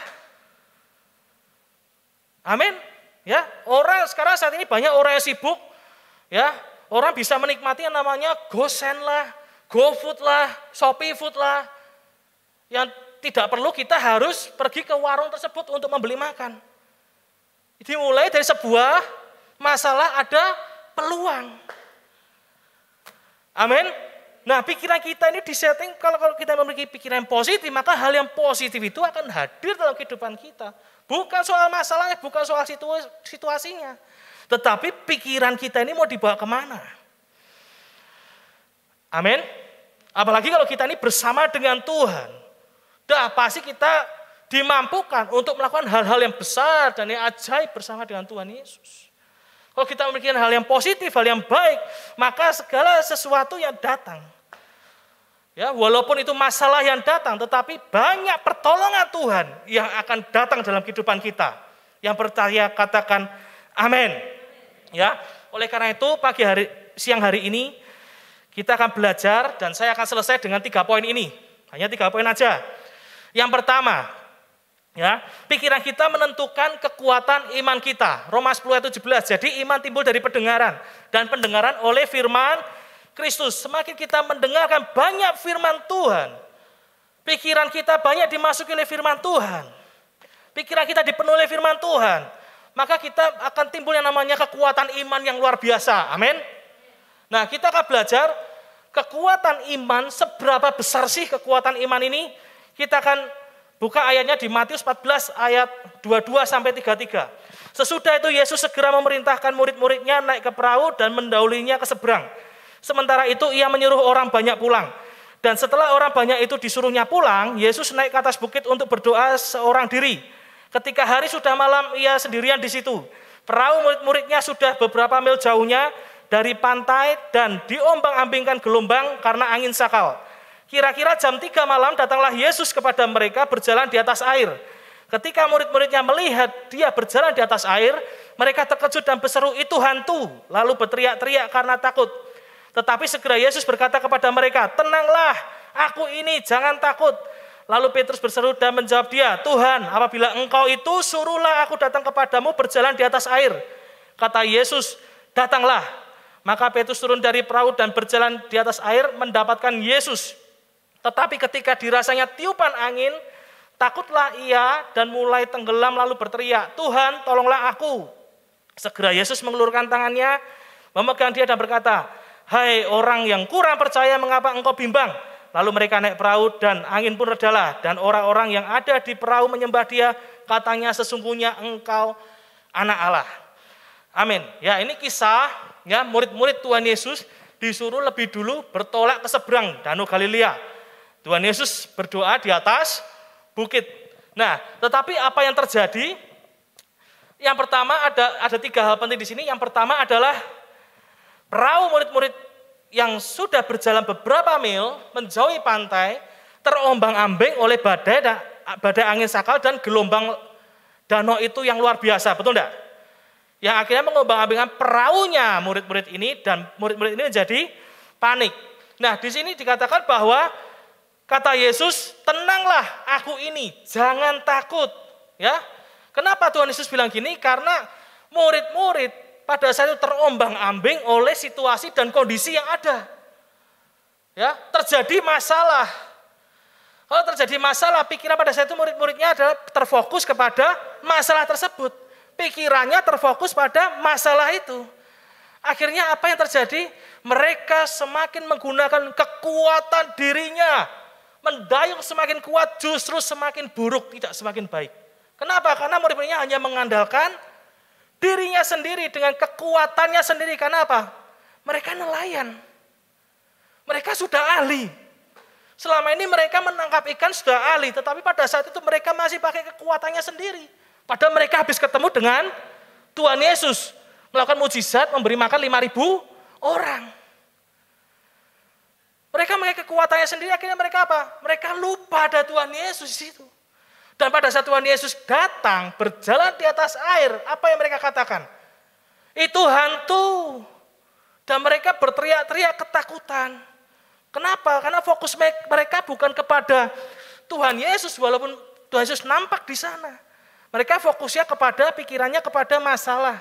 Amin. Ya, orang sekarang saat ini banyak orang yang sibuk, ya. Orang bisa menikmati yang namanya GoSend lah, GoFood lah, Shopee Food lah. Yang tidak perlu kita harus pergi ke warung tersebut untuk membeli makan. Dimulai dari sebuah masalah ada peluang. Amin. Nah, pikiran kita ini disetting, kalau kita memiliki pikiran yang positif, maka hal yang positif itu akan hadir dalam kehidupan kita. Bukan soal masalahnya, bukan soal situasinya. Tetapi pikiran kita ini mau dibawa kemana? Amin. Apalagi kalau kita ini bersama dengan Tuhan. Dah pasti kita dimampukan untuk melakukan hal-hal yang besar dan yang ajaib bersama dengan Tuhan Yesus. Kalau kita memikirkan hal yang positif, hal yang baik, maka segala sesuatu yang datang. Ya, walaupun itu masalah yang datang, tetapi banyak pertolongan Tuhan yang akan datang dalam kehidupan kita. Yang percaya katakan amin. Ya, oleh karena itu siang hari ini kita akan belajar dan saya akan selesai dengan 3 poin ini. Hanya 3 poin aja. Yang pertama, ya, pikiran kita menentukan kekuatan iman kita. Roma 10 ayat 17. Jadi iman timbul dari pendengaran dan pendengaran oleh firman Kristus. Semakin kita mendengarkan banyak firman Tuhan, pikiran kita banyak dimasuki oleh firman Tuhan. Pikiran kita dipenuhi oleh firman Tuhan, maka kita akan timbul yang namanya kekuatan iman yang luar biasa. Amin. Nah, kita akan belajar kekuatan iman, seberapa besar sih kekuatan iman ini. Kita akan buka ayatnya di Matius 14 ayat 22 sampai 33. Sesudah itu Yesus segera memerintahkan murid-muridnya naik ke perahu dan mendahulunya ke seberang. Sementara itu ia menyuruh orang banyak pulang. Dan setelah orang banyak itu disuruhnya pulang, Yesus naik ke atas bukit untuk berdoa seorang diri. Ketika hari sudah malam, ia sendirian di situ. Perahu murid-muridnya sudah beberapa mil jauhnya dari pantai dan diombang-ambingkan gelombang karena angin sakal. Kira-kira jam 3 malam datanglah Yesus kepada mereka berjalan di atas air. Ketika murid-muridnya melihat dia berjalan di atas air, mereka terkejut dan berseru, "Itu hantu!" Lalu berteriak-teriak karena takut. Tetapi segera Yesus berkata kepada mereka, "Tenanglah, aku ini, jangan takut." Lalu Petrus berseru dan menjawab dia, "Tuhan, apabila engkau itu, suruhlah aku datang kepadamu berjalan di atas air." Kata Yesus, "Datanglah." Maka Petrus turun dari perahu dan berjalan di atas air mendapatkan Yesus. Tetapi ketika dirasanya tiupan angin, takutlah ia dan mulai tenggelam lalu berteriak, "Tuhan, tolonglah aku." Segera Yesus mengelurkan tangannya, memegang dia dan berkata, "Hai orang yang kurang percaya, mengapa engkau bimbang?" Lalu mereka naik perahu dan angin pun redalah. Dan orang-orang yang ada di perahu menyembah dia, katanya, "Sesungguhnya engkau anak Allah." Amin. Ya, ini kisah ya murid-murid Tuhan Yesus disuruh lebih dulu bertolak ke seberang Danau Galilea. Tuhan Yesus berdoa di atas bukit. Nah, tetapi apa yang terjadi? Yang pertama ada 3 hal penting di sini. Yang pertama adalah perahu murid-murid yang sudah berjalan beberapa mil menjauhi pantai terombang-ambing oleh badai angin sakal dan gelombang danau itu yang luar biasa, betul enggak? Yang akhirnya mengombang-ambingkan perahunya murid-murid ini dan murid-murid ini menjadi panik. Nah, di sini dikatakan bahwa kata Yesus, "Tenanglah, aku ini, jangan takut." Ya. Kenapa Tuhan Yesus bilang gini? Karena murid-murid pada saat itu terombang-ambing oleh situasi dan kondisi yang ada. Ya, terjadi masalah. Kalau terjadi masalah, pikiran pada saat itu murid-muridnya adalah terfokus kepada masalah tersebut. Pikirannya terfokus pada masalah itu. Akhirnya apa yang terjadi? Mereka semakin menggunakan kekuatan dirinya. Mendayung semakin kuat, justru semakin buruk, tidak semakin baik. Kenapa? Karena murid-muridnya hanya mengandalkan dirinya sendiri dengan kekuatannya sendiri. Karena apa? Mereka nelayan. Mereka sudah ahli. Selama ini mereka menangkap ikan sudah ahli. Tetapi pada saat itu mereka masih pakai kekuatannya sendiri. Padahal mereka habis ketemu dengan Tuhan Yesus. Melakukan mujizat, memberi makan 5.000 orang. Mereka pakai kekuatannya sendiri. Akhirnya mereka apa? Mereka lupa ada Tuhan Yesus di situ. Dan pada saat Tuhan Yesus datang, berjalan di atas air, apa yang mereka katakan? Itu hantu. Dan mereka berteriak-teriak ketakutan. Kenapa? Karena fokus mereka bukan kepada Tuhan Yesus, walaupun Tuhan Yesus nampak di sana. Mereka fokusnya kepada pikirannya kepada masalah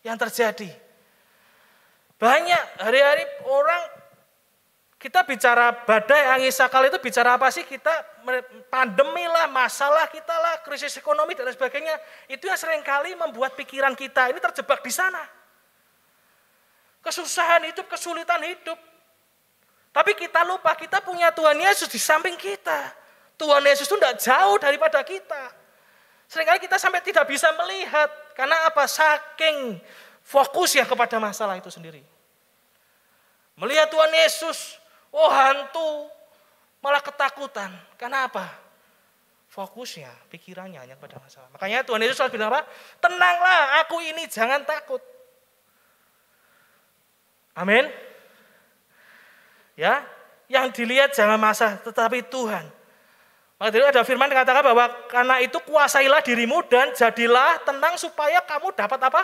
yang terjadi. Banyak hari-hari orang, kita bicara badai angin sakal itu bicara apa sih? Kita pandemi lah, masalah kita lah, krisis ekonomi dan sebagainya. Itu yang seringkali membuat pikiran kita ini terjebak di sana. Kesusahan hidup, kesulitan hidup. Tapi kita lupa, kita punya Tuhan Yesus di samping kita. Tuhan Yesus itu tidak jauh daripada kita. Seringkali kita sampai tidak bisa melihat. Karena apa? Saking fokusnya kepada masalah itu sendiri. Melihat Tuhan Yesus, oh hantu, malah ketakutan. Karena apa? Fokusnya, pikirannya hanya pada masalah. Makanya Tuhan Yesus selalu bilang apa? Tenanglah, aku ini, jangan takut. Amin. Ya, yang dilihat jangan masa, tetapi Tuhan. Maka itu ada firman yang katakan bahwa karena itu kuasailah dirimu dan jadilah tenang supaya kamu dapat apa?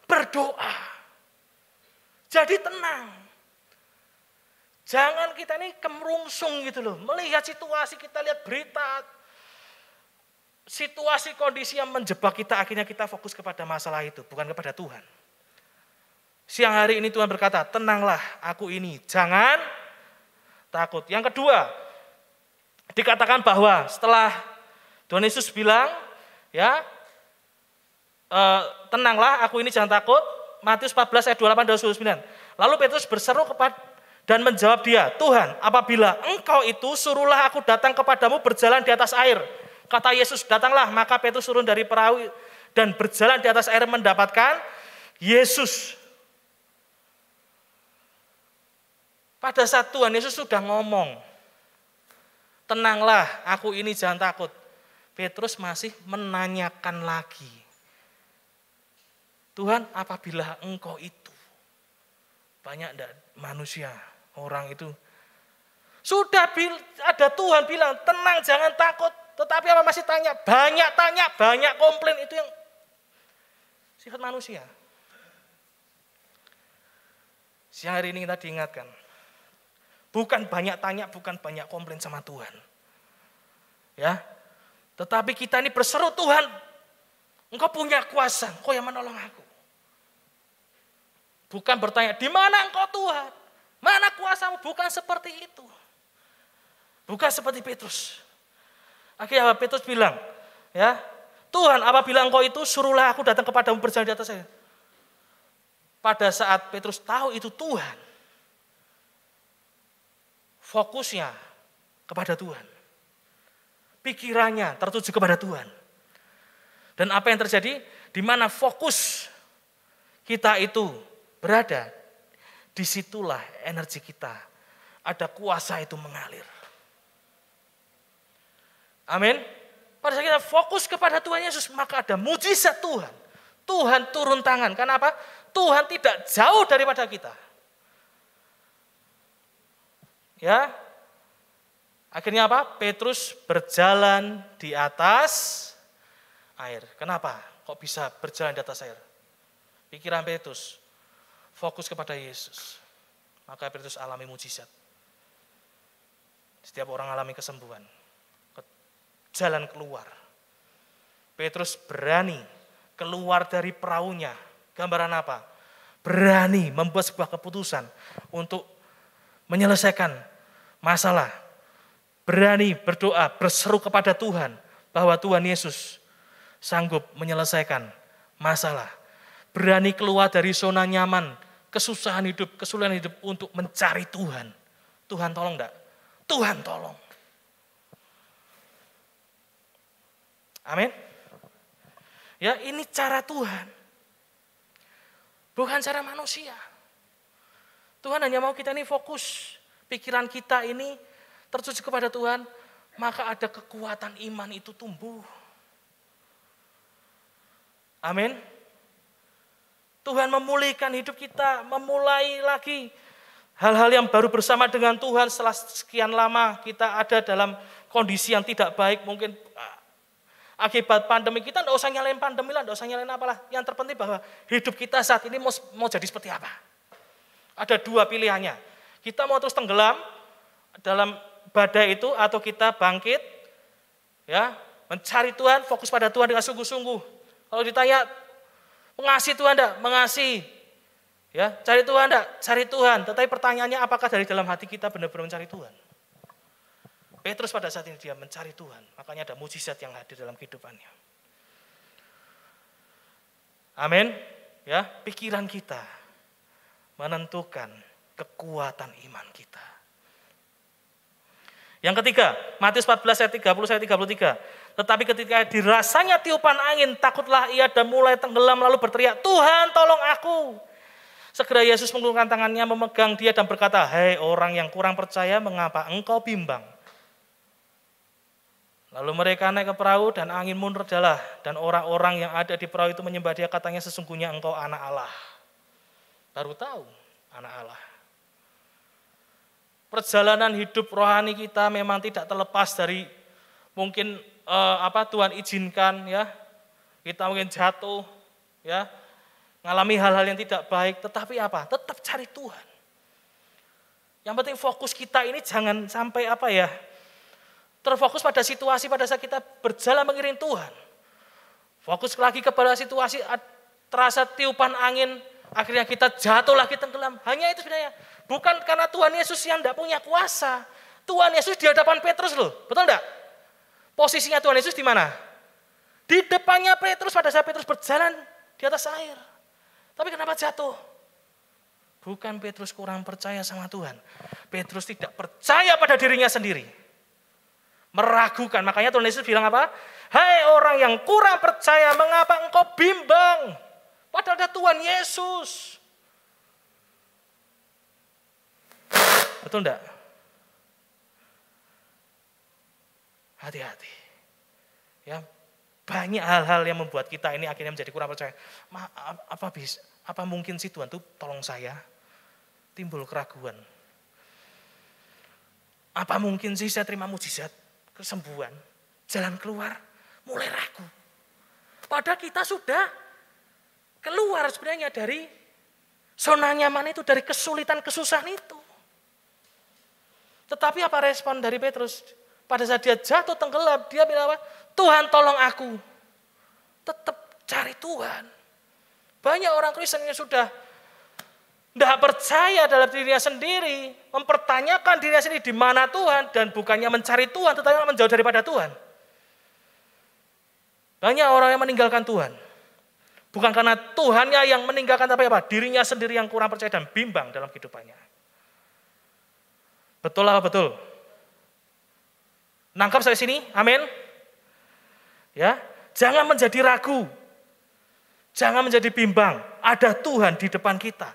Berdoa. Jadi tenang. Jangan kita ini kemerungsung gitu loh. Melihat situasi, kita lihat berita. Situasi kondisi yang menjebak kita, akhirnya kita fokus kepada masalah itu, bukan kepada Tuhan. Siang hari ini Tuhan berkata, tenanglah aku ini, jangan takut. Yang kedua, dikatakan bahwa setelah Tuhan Yesus bilang, ya, tenanglah aku ini, jangan takut. Matius 14 ayat 28-29. Lalu Petrus berseru kepada dan menjawab dia, Tuhan, apabila engkau itu, suruhlah aku datang kepadamu berjalan di atas air. Kata Yesus, datanglah. Maka Petrus turun dari perahu dan berjalan di atas air mendapatkan Yesus. Pada saat Tuhan Yesus sudah ngomong, tenanglah, aku ini, jangan takut. Petrus masih menanyakan lagi. Tuhan, apabila engkau itu, banyak enggak manusia, orang itu. Sudah ada Tuhan bilang, tenang, jangan takut. Tetapi apa masih tanya, banyak komplain, itu yang sifat manusia. Siang hari ini kita diingatkan, bukan banyak tanya, bukan banyak komplain sama Tuhan. Ya, tetapi kita ini berseru, Tuhan, engkau punya kuasa, engkau yang menolong aku. Bukan bertanya, di mana engkau Tuhan? Mana kuasamu? Bukan seperti itu. Bukan seperti Petrus. Akhirnya Petrus bilang, ya, Tuhan, apabila engkau itu, suruhlah aku datang kepadamu berjalan di atas air. Pada saat Petrus tahu itu Tuhan, fokusnya kepada Tuhan. Pikirannya tertuju kepada Tuhan. Dan apa yang terjadi? Di mana fokus kita itu berada, disitulah energi kita, ada kuasa itu mengalir. Amin. Pada saat kita fokus kepada Tuhan Yesus, maka ada mujizat Tuhan. Tuhan turun tangan. Kenapa? Tuhan tidak jauh daripada kita. Ya. Akhirnya apa? Petrus berjalan di atas air. Kenapa? Kok bisa berjalan di atas air? Pikiran Petrus fokus kepada Yesus. Maka Petrus alami mujizat. Setiap orang alami kesembuhan. Jalan keluar. Petrus berani keluar dari perahunya. Gambaran apa? Berani membuat sebuah keputusan untuk menyelesaikan masalah. Berani berdoa, berseru kepada Tuhan bahwa Tuhan Yesus sanggup menyelesaikan masalah. Berani keluar dari zona nyaman, kesusahan hidup, kesulitan hidup untuk mencari Tuhan. Tuhan tolong enggak? Tuhan tolong. Amin. Ya, ini cara Tuhan. Bukan cara manusia. Tuhan hanya mau kita ini fokus. Pikiran kita ini tertuju kepada Tuhan. Maka ada kekuatan iman itu tumbuh. Amin. Tuhan memulihkan hidup kita. Memulai lagi hal-hal yang baru bersama dengan Tuhan. Setelah sekian lama kita ada dalam kondisi yang tidak baik. Mungkin akibat pandemi, kita tidak usah nyalain pandemi lah, tidak usah nyalain apalah. Yang terpenting bahwa hidup kita saat ini mau jadi seperti apa. Ada dua pilihannya. Kita mau terus tenggelam dalam badai itu, atau kita bangkit, ya, mencari Tuhan, fokus pada Tuhan dengan sungguh-sungguh. Kalau ditanya, mengasihi Tuhan enggak? Mengasihi. Ya, cari Tuhan enggak? Cari Tuhan. Tetapi pertanyaannya, apakah dari dalam hati kita benar-benar mencari Tuhan? Petrus pada saat ini dia mencari Tuhan, makanya ada mujizat yang hadir dalam kehidupannya. Amin. Ya, pikiran kita menentukan kekuatan iman kita. Yang ketiga, Matius 14 ayat 30 sampai 33. Tetapi ketika dirasanya tiupan angin, takutlah ia dan mulai tenggelam lalu berteriak, Tuhan tolong aku. Segera Yesus mengulurkan tangannya memegang dia dan berkata, hai orang yang kurang percaya, mengapa engkau bimbang? Lalu mereka naik ke perahu dan angin pun redalah. Dan orang-orang yang ada di perahu itu menyembah dia, katanya sesungguhnya engkau anak Allah. Baru tahu anak Allah. Perjalanan hidup rohani kita memang tidak terlepas dari mungkin Tuhan izinkan ya, kita mungkin jatuh ya, ngalami hal-hal yang tidak baik, tetapi tetap cari Tuhan. Yang penting fokus kita ini jangan sampai terfokus pada situasi pada saat kita berjalan mengiring Tuhan. Fokus lagi kepada situasi, terasa tiupan angin, akhirnya kita jatuh lagi tenggelam. Hanya itu sebenarnya. Bukan karena Tuhan Yesus yang tidak punya kuasa. Tuhan Yesus di hadapan Petrus loh, betul enggak? Posisinya Tuhan Yesus di mana? Di depannya Petrus pada saat Petrus berjalan di atas air. Tapi kenapa jatuh? Bukan Petrus kurang percaya sama Tuhan. Petrus tidak percaya pada dirinya sendiri. Meragukan, makanya Tuhan Yesus bilang apa? Hai orang yang kurang percaya, mengapa engkau bimbang? Padahal ada Tuhan Yesus. Betul enggak? Hati-hati. Ya, banyak hal-hal yang membuat kita ini akhirnya menjadi kurang percaya. Apa mungkin sih Tuhan tuh tolong saya? Timbul keraguan. Apa mungkin sih saya terima mujizat, kesembuhan, jalan keluar, mulai ragu. Padahal kita sudah keluar sebenarnya dari zona nyaman itu, dari kesulitan, kesusahan itu. Tetapi apa respon dari Petrus? Pada saat dia jatuh tenggelam, dia bilang apa? Tuhan tolong aku. Tetap cari Tuhan. Banyak orang Kristen yang sudah tidak percaya dalam dirinya sendiri, mempertanyakan dirinya sendiri di mana Tuhan, dan bukannya mencari Tuhan, tetapi menjauh daripada Tuhan. Banyak orang yang meninggalkan Tuhan. Bukan karena Tuhannya yang meninggalkan, tapi dirinya sendiri yang kurang percaya dan bimbang dalam kehidupannya. Betul apa betul? Nangkap saya sini, amin. Ya, jangan menjadi ragu. Jangan menjadi bimbang. Ada Tuhan di depan kita.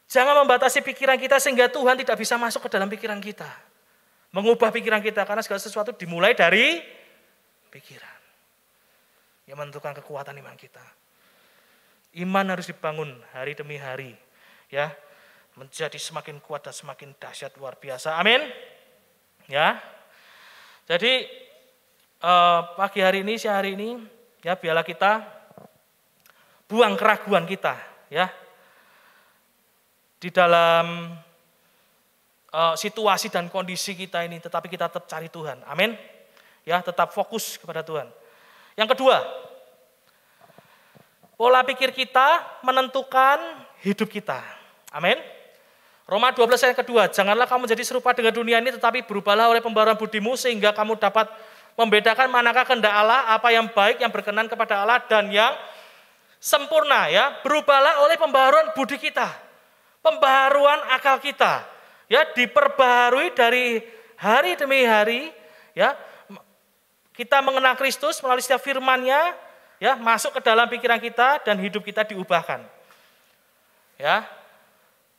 Jangan membatasi pikiran kita sehingga Tuhan tidak bisa masuk ke dalam pikiran kita. Mengubah pikiran kita, karena segala sesuatu dimulai dari pikiran. Yang menentukan kekuatan iman kita. Iman harus dibangun hari demi hari. Ya, menjadi semakin kuat dan semakin dahsyat luar biasa. Amin. Ya. Jadi pagi hari ini, siang hari ini, ya biarlah kita buang keraguan kita, ya, di dalam situasi dan kondisi kita ini, tetapi kita tetap cari Tuhan. Amin. Ya, tetap fokus kepada Tuhan. Yang kedua, pola pikir kita menentukan hidup kita. Amin. Roma 12 ayat kedua, janganlah kamu menjadi serupa dengan dunia ini, tetapi berubahlah oleh pembaruan budimu sehingga kamu dapat membedakan manakah kehendak Allah, apa yang baik, yang berkenan kepada Allah, dan yang sempurna. Ya, berubahlah oleh pembaruan budi kita, pembaruan akal kita, ya, diperbaharui dari hari demi hari. Ya, kita mengenal Kristus melalui setiap firman-Nya, ya, masuk ke dalam pikiran kita dan hidup kita diubahkan. Ya.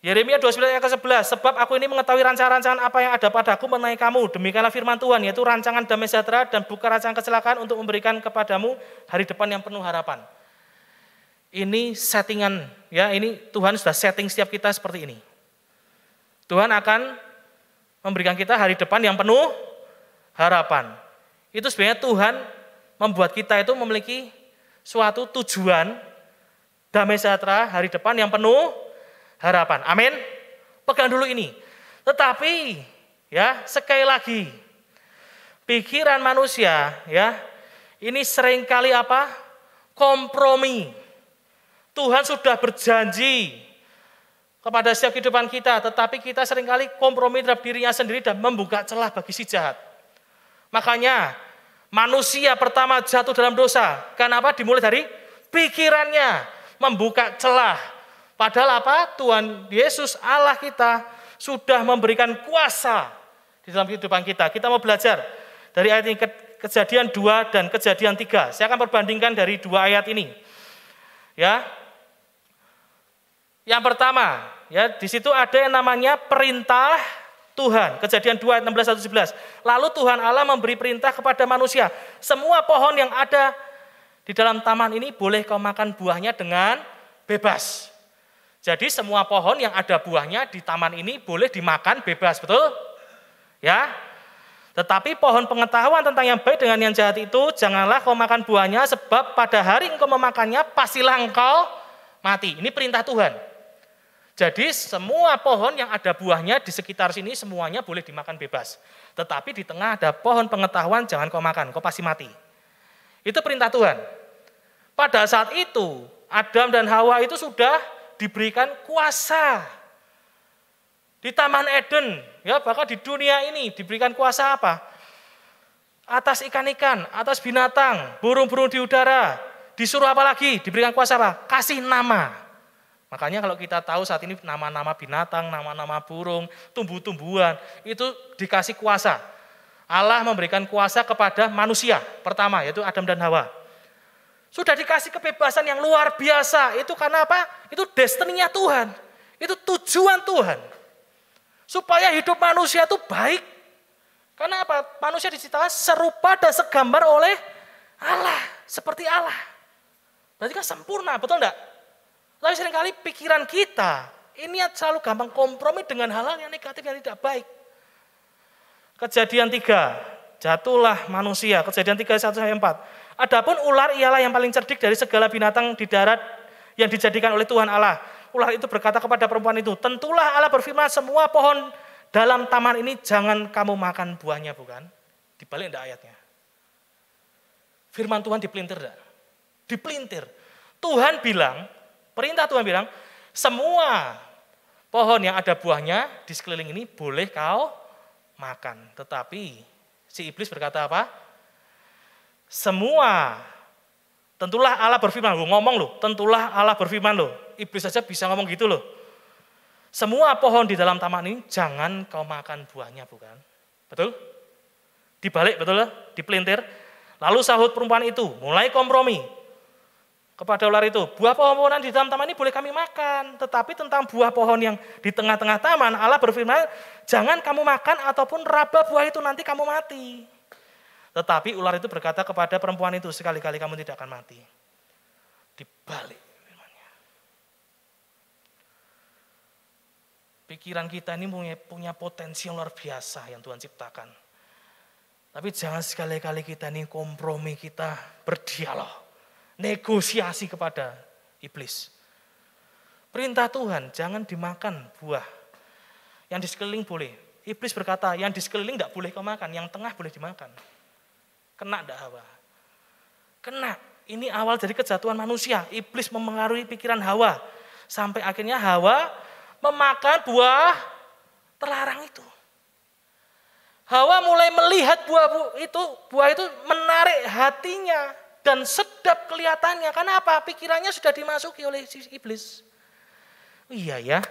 Yeremia 29 ayat ke-11, sebab aku ini mengetahui rancangan-rancangan apa yang ada padaku mengenai kamu, demikianlah firman Tuhan, yaitu rancangan damai sejahtera dan bukan rancangan kecelakaan, untuk memberikan kepadamu hari depan yang penuh harapan. Ini settingan, ya, ini Tuhan sudah setting setiap kita seperti ini. Tuhan akan memberikan kita hari depan yang penuh harapan. Itu sebenarnya Tuhan membuat kita itu memiliki suatu tujuan damai sejahtera, hari depan yang penuh harapan. Amin. Pegang dulu ini. Tetapi ya, sekali lagi, pikiran manusia, ya, ini seringkali kompromi. Tuhan sudah berjanji kepada setiap kehidupan kita, tetapi kita seringkali kompromi terhadap dirinya sendiri dan membuka celah bagi si jahat. Makanya manusia pertama jatuh dalam dosa. Kenapa? Dimulai dari pikirannya, membuka celah. Padahal Tuhan Yesus Allah kita sudah memberikan kuasa di dalam kehidupan kita. Kita mau belajar dari ayat ini, Kejadian 2 dan Kejadian 3. Saya akan perbandingkan dari dua ayat ini. Ya. Yang pertama, ya, di situ ada yang namanya perintah Tuhan. Kejadian 2 ayat 16-17. Lalu Tuhan Allah memberi perintah kepada manusia, semua pohon yang ada di dalam taman ini boleh kau makan buahnya dengan bebas. Jadi semua pohon yang ada buahnya di taman ini boleh dimakan bebas, betul? Ya. Tetapi pohon pengetahuan tentang yang baik dengan yang jahat itu janganlah kau makan buahnya, sebab pada hari engkau memakannya pastilah engkau mati. Ini perintah Tuhan. Jadi semua pohon yang ada buahnya di sekitar sini semuanya boleh dimakan bebas. Tetapi di tengah ada pohon pengetahuan jangan kau makan, kau pasti mati. Itu perintah Tuhan. Pada saat itu Adam dan Hawa itu sudah diberikan kuasa. Di Taman Eden, ya bahkan di dunia ini diberikan kuasa apa? Atas ikan-ikan, atas binatang, burung-burung di udara. Disuruh apa lagi? Diberikan kuasa apa? Kasih nama. Makanya kalau kita tahu saat ini nama-nama binatang, nama-nama burung, tumbuh-tumbuhan, itu dikasih kuasa. Allah memberikan kuasa kepada manusia, pertama yaitu Adam dan Hawa. Sudah dikasih kebebasan yang luar biasa. Itu karena apa? Itu destiny-nya Tuhan. Itu tujuan Tuhan. Supaya hidup manusia itu baik. Karena apa? Manusia diciptakan serupa dan segambar oleh Allah. Seperti Allah. Berarti kan sempurna, betul enggak? Tapi seringkali pikiran kita, ini selalu gampang kompromi dengan hal-hal yang negatif, yang tidak baik. Kejadian 3, jatuhlah manusia. Kejadian 3, 1-4. Adapun ular ialah yang paling cerdik dari segala binatang di darat yang dijadikan oleh Tuhan Allah. Ular itu berkata kepada perempuan itu, tentulah Allah berfirman semua pohon dalam taman ini jangan kamu makan buahnya, bukan? Dibalik enggak ayatnya? Firman Tuhan dipelintir enggak? Dipelintir. Tuhan bilang, perintah Tuhan bilang, semua pohon yang ada buahnya di sekeliling ini boleh kau makan. Tetapi si iblis berkata apa? Semua, tentulah Allah berfirman, ngomong loh, tentulah Allah berfirman loh. Iblis saja bisa ngomong gitu loh. Semua pohon di dalam taman ini jangan kau makan buahnya, bukan? Betul? Dibalik, betul? Dipelintir. Lalu sahut perempuan itu, mulai kompromi kepada ular itu. Buah pohon-pohonan di dalam taman ini boleh kami makan. Tetapi tentang buah pohon yang di tengah-tengah taman, Allah berfirman, jangan kamu makan ataupun raba buah itu nanti kamu mati. Tetapi ular itu berkata kepada perempuan itu, sekali-kali kamu tidak akan mati. Dibalik firman-Nya. Pikiran kita ini punya potensi yang luar biasa yang Tuhan ciptakan. Tapi jangan sekali-kali kita ini kompromi, kita berdialog, negosiasi kepada iblis. Perintah Tuhan, jangan dimakan buah. Yang di sekeliling boleh. Iblis berkata, yang di sekeliling tidak boleh kau makan, yang tengah boleh dimakan. Kena enggak Hawa? Kena. Ini awal dari kejatuhan manusia. Iblis memengaruhi pikiran Hawa. Sampai akhirnya Hawa memakan buah terlarang itu. Hawa mulai melihat buah itu menarik hatinya. Dan sedap kelihatannya. Karena apa? Pikirannya sudah dimasuki oleh si iblis. Iya ya,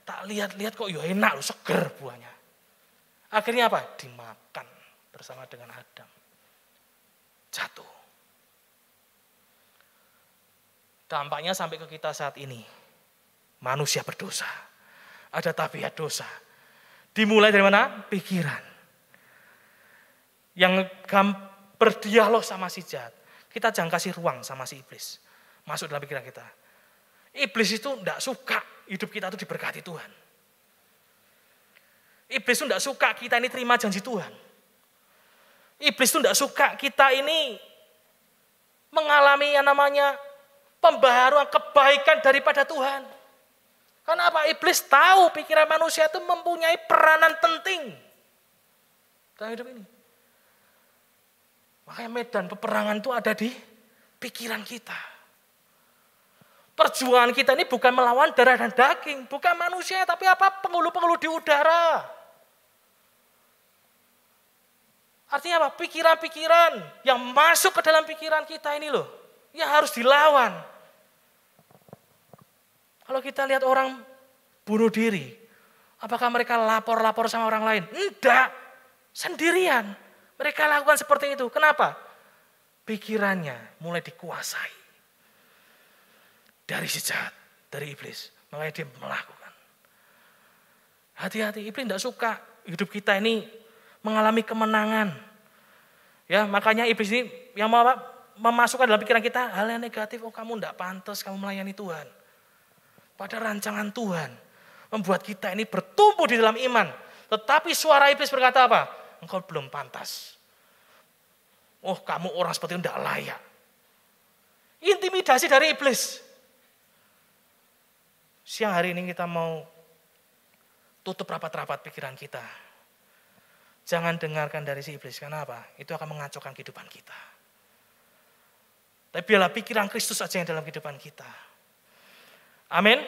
tak lihat-lihat kok ya enak loh, seger buahnya. Akhirnya apa? Dimakan bersama dengan Adam. Jatuh. Dampaknya sampai ke kita saat ini. Manusia berdosa. Ada tabiat dosa. Dimulai dari mana? Pikiran. Yang berdialog sama si jahat. Kita jangan kasih ruang sama si iblis. Masuk dalam pikiran kita. Iblis itu tidak suka hidup kita itu diberkati Tuhan. Iblis itu tidak suka kita ini terima janji Tuhan. Iblis itu tidak suka kita ini mengalami yang namanya pembaharuan kebaikan daripada Tuhan. Karena apa? Iblis tahu pikiran manusia itu mempunyai peranan penting dalam hidup ini. Makanya medan peperangan itu ada di pikiran kita. Perjuangan kita ini bukan melawan darah dan daging, bukan manusia, tapi apa? Penghulu-penghulu di udara. Artinya apa? Pikiran-pikiran yang masuk ke dalam pikiran kita ini loh, yang harus dilawan. Kalau kita lihat orang bunuh diri, apakah mereka lapor-lapor sama orang lain? Enggak, sendirian. Mereka lakukan seperti itu. Kenapa? Pikirannya mulai dikuasai dari si jahat, dari iblis. Makanya dia melakukan. Hati-hati, iblis tidak suka hidup kita ini mengalami kemenangan. Ya, makanya iblis ini yang memasukkan dalam pikiran kita hal yang negatif. Oh, kamu tidak pantas, kamu melayani Tuhan. pada rancangan Tuhan. Membuat kita ini bertumbuh di dalam iman. Tetapi suara iblis berkata apa? Engkau belum pantas. Oh, kamu orang seperti itu tidak layak. Intimidasi dari iblis. Siang hari ini kita mau tutup rapat-rapat pikiran kita. Jangan dengarkan dari si iblis. Karena apa? Itu akan mengacaukan kehidupan kita. Tapi biarlah pikiran Kristus saja yang dalam kehidupan kita. Amin.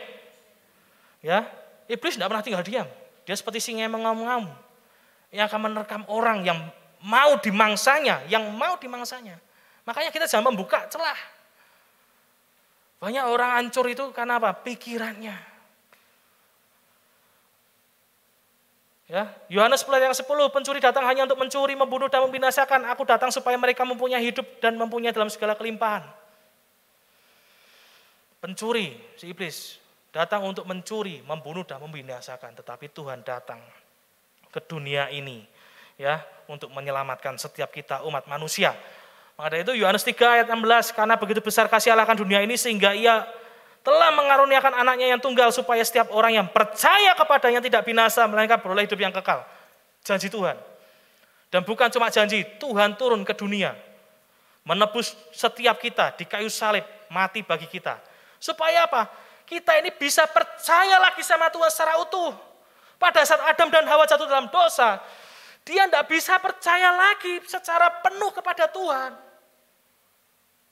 Ya, iblis tidak pernah tinggal diam. Dia seperti singa yang mengaum-ngaum. Yang akan menerkam orang yang mau dimangsanya. Makanya kita jangan membuka celah. Banyak orang hancur itu karena apa? Pikirannya. Ya, Yohanes 10 ayat 10, pencuri datang hanya untuk mencuri, membunuh dan membinasakan. Aku datang supaya mereka mempunyai hidup dan mempunyai dalam segala kelimpahan. Pencuri, si iblis, datang untuk mencuri, membunuh dan membinasakan. Tetapi Tuhan datang ke dunia ini, ya, untuk menyelamatkan setiap kita umat manusia. Maka dari itu Yohanes 3 ayat 16, karena begitu besar kasih Allah akan dunia ini sehingga ia telah mengaruniakan anaknya yang tunggal supaya setiap orang yang percaya kepadanya tidak binasa melainkan beroleh hidup yang kekal. Janji Tuhan. Dan bukan cuma janji, Tuhan turun ke dunia menebus setiap kita di kayu salib, mati bagi kita. Supaya apa? Kita ini bisa percaya lagi sama Tuhan secara utuh. Pada saat Adam dan Hawa jatuh dalam dosa, dia tidak bisa percaya lagi secara penuh kepada Tuhan.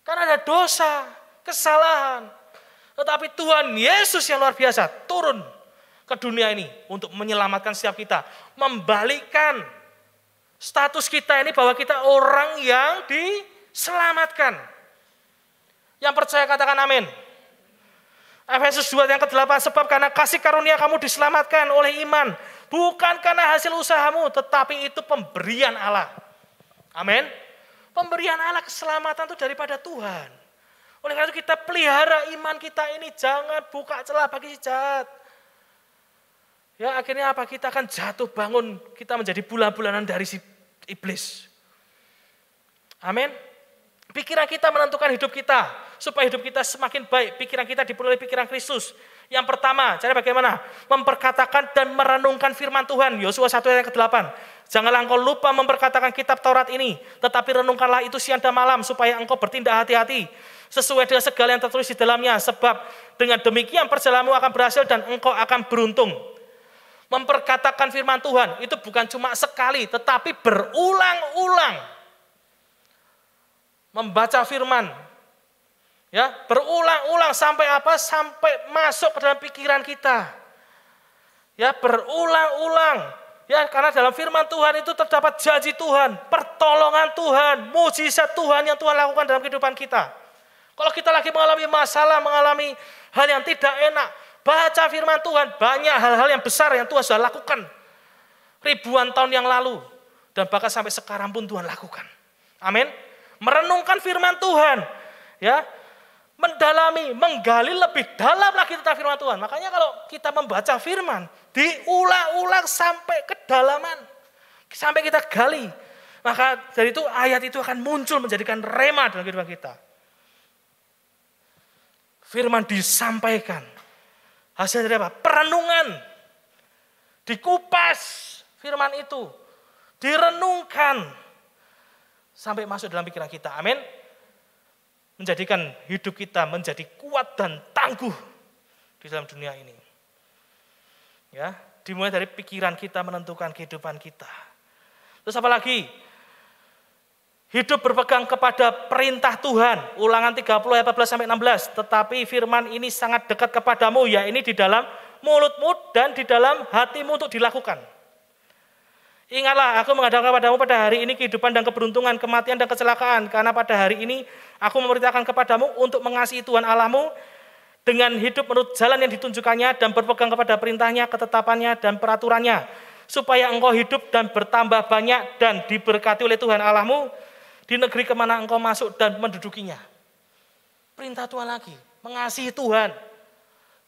Karena ada dosa, kesalahan. Tetapi Tuhan Yesus yang luar biasa turun ke dunia ini untuk menyelamatkan setiap kita. Membalikkan status kita ini bahwa kita orang yang diselamatkan. Yang percaya katakan amin. Efesus 2 yang ke-8, sebab karena kasih karunia kamu diselamatkan oleh iman. Bukan karena hasil usahamu, tetapi itu pemberian Allah. Amin. Pemberian Allah, keselamatan itu daripada Tuhan. Oleh karena itu kita pelihara iman kita ini, jangan buka celah bagi si jahat. Ya, akhirnya apa? Kita akan jatuh bangun, kita menjadi bulan-bulanan dari si iblis. Amin. Pikiran kita menentukan hidup kita, supaya hidup kita semakin baik. Pikiran kita dipenuhi pikiran Kristus. Yang pertama, cara bagaimana? Memperkatakan dan merenungkan firman Tuhan. Yosua 1 ayat ke-8. Janganlah engkau lupa memperkatakan kitab Taurat ini, tetapi renungkanlah itu siang dan malam, supaya engkau bertindak hati-hati, sesuai dengan segala yang tertulis di dalamnya. Sebab dengan demikian perjalananmu akan berhasil dan engkau akan beruntung. Memperkatakan firman Tuhan, itu bukan cuma sekali, tetapi berulang-ulang. Membaca firman, ya, berulang-ulang sampai apa? Sampai masuk ke dalam pikiran kita. Ya, berulang-ulang. Ya, karena dalam firman Tuhan itu terdapat janji Tuhan, pertolongan Tuhan, mukjizat Tuhan yang Tuhan lakukan dalam kehidupan kita. Kalau kita lagi mengalami masalah, mengalami hal yang tidak enak, baca firman Tuhan, banyak hal-hal yang besar yang Tuhan sudah lakukan ribuan tahun yang lalu, dan bahkan sampai sekarang pun Tuhan lakukan. Amin. Merenungkan firman Tuhan, ya, mendalami, menggali lebih dalam lagi tentang firman Tuhan. Makanya kalau kita membaca firman, diulang-ulang sampai kedalaman, sampai kita gali. Maka dari itu ayat itu akan muncul menjadikan rema dalam kehidupan kita. Firman disampaikan. Hasil dari apa? Perenungan. Dikupas firman itu. Direnungkan. Sampai masuk dalam pikiran kita. Amin. Menjadikan hidup kita menjadi kuat dan tangguh di dalam dunia ini. Ya, dimulai dari pikiran kita menentukan kehidupan kita. Terus apa lagi? Hidup berpegang kepada perintah Tuhan. Ulangan 30 ayat 14-16. Tetapi firman ini sangat dekat kepadamu, ya ini di dalam mulutmu dan di dalam hatimu untuk dilakukan. Ingatlah, aku mengadakan kepadamu pada hari ini kehidupan dan keberuntungan, kematian dan kecelakaan. Karena pada hari ini aku memerintahkan kepadamu untuk mengasihi Tuhan Allahmu dengan hidup menurut jalan yang ditunjukkannya dan berpegang kepada perintahnya, ketetapannya, dan peraturannya. Supaya engkau hidup dan bertambah banyak dan diberkati oleh Tuhan Allahmu di negeri kemana engkau masuk dan mendudukinya. Perintah Tuhan lagi, mengasihi Tuhan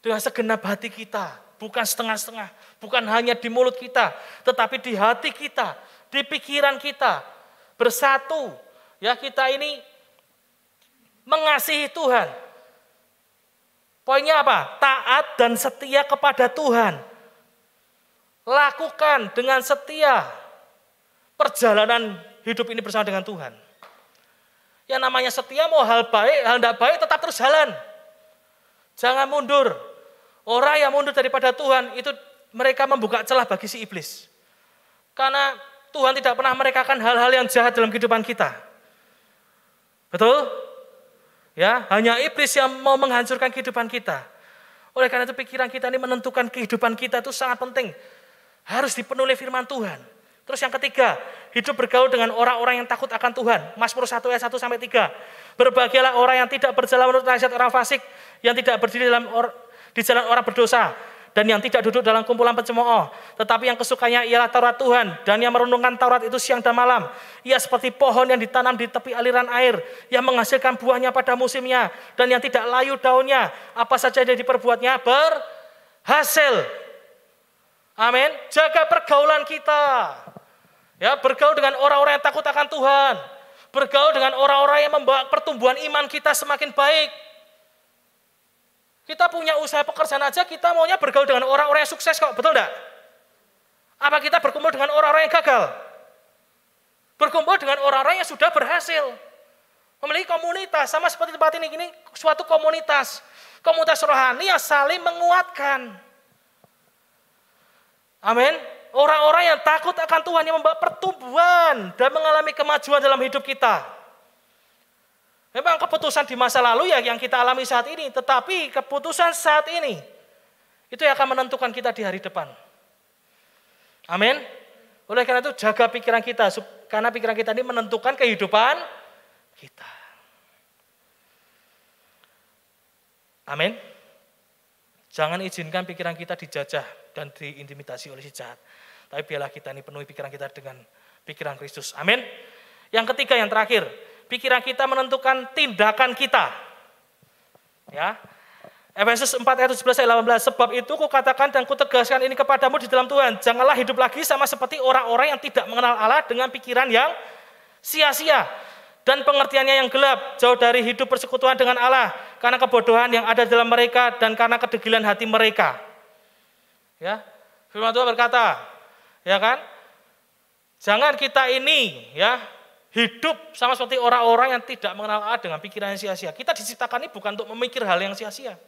dengan segenap hati kita. Bukan setengah-setengah, bukan hanya di mulut kita, tetapi di hati kita, di pikiran kita, bersatu. Ya, kita ini mengasihi Tuhan. Poinnya apa? Taat dan setia kepada Tuhan. Lakukan dengan setia perjalanan hidup ini bersama dengan Tuhan. Yang namanya setia mau hal baik, hal tidak baik tetap terus jalan. Jangan mundur. Orang yang mundur daripada Tuhan itu mereka membuka celah bagi si iblis. Karena Tuhan tidak pernah merekakan hal-hal yang jahat dalam kehidupan kita. Betul? Ya, hanya iblis yang mau menghancurkan kehidupan kita. Oleh karena itu pikiran kita ini menentukan kehidupan kita itu sangat penting. Harus dipenuhi firman Tuhan. Terus yang ketiga, hidup bergaul dengan orang-orang yang takut akan Tuhan. Mazmur 1 ayat 1 sampai 3. Berbahagialah orang yang tidak berjalan menurut nasihat orang fasik, yang tidak berdiri di jalan orang berdosa, dan yang tidak duduk dalam kumpulan pencemooh. Tetapi yang kesukanya ialah Taurat Tuhan, dan yang merenungkan Taurat itu siang dan malam. Ia seperti pohon yang ditanam di tepi aliran air, yang menghasilkan buahnya pada musimnya, dan yang tidak layu daunnya. Apa saja yang diperbuatnya berhasil. Amin. Jaga pergaulan kita. Ya, bergaul dengan orang-orang yang takut akan Tuhan. Bergaul dengan orang-orang yang membawa pertumbuhan iman kita semakin baik. Kita punya usaha pekerjaan aja, kita maunya bergaul dengan orang-orang yang sukses kok, betul enggak? Apa kita berkumpul dengan orang-orang yang gagal? Berkumpul dengan orang-orang yang sudah berhasil. Memiliki komunitas, sama seperti tempat ini suatu komunitas. Komunitas rohani yang saling menguatkan. Amin. Orang-orang yang takut akan Tuhan yang membawa pertumbuhan dan mengalami kemajuan dalam hidup kita. Memang keputusan di masa lalu ya yang kita alami saat ini, tetapi keputusan saat ini itu yang akan menentukan kita di hari depan. Amin. Oleh karena itu jaga pikiran kita, karena pikiran kita ini menentukan kehidupan kita. Amin. Jangan izinkan pikiran kita dijajah dan diintimidasi oleh si jahat. Tapi biarlah kita ini penuhi pikiran kita dengan pikiran Kristus. Amin. Yang ketiga, yang terakhir, pikiran kita menentukan tindakan kita. Ya. Efesus 4 ayat 17 ayat 18. Sebab itu kukatakan dan kutegaskan ini kepadamu di dalam Tuhan. Janganlah hidup lagi sama seperti orang-orang yang tidak mengenal Allah dengan pikiran yang sia-sia dan pengertiannya yang gelap, jauh dari hidup persekutuan dengan Allah karena kebodohan yang ada dalam mereka dan karena kedegilan hati mereka. Ya. Firman Tuhan berkata, ya kan? Jangan kita ini ya hidup sama seperti orang-orang yang tidak mengenal Allah dengan pikiran yang sia-sia. Kita diciptakan ini bukan untuk memikir hal yang sia-sia.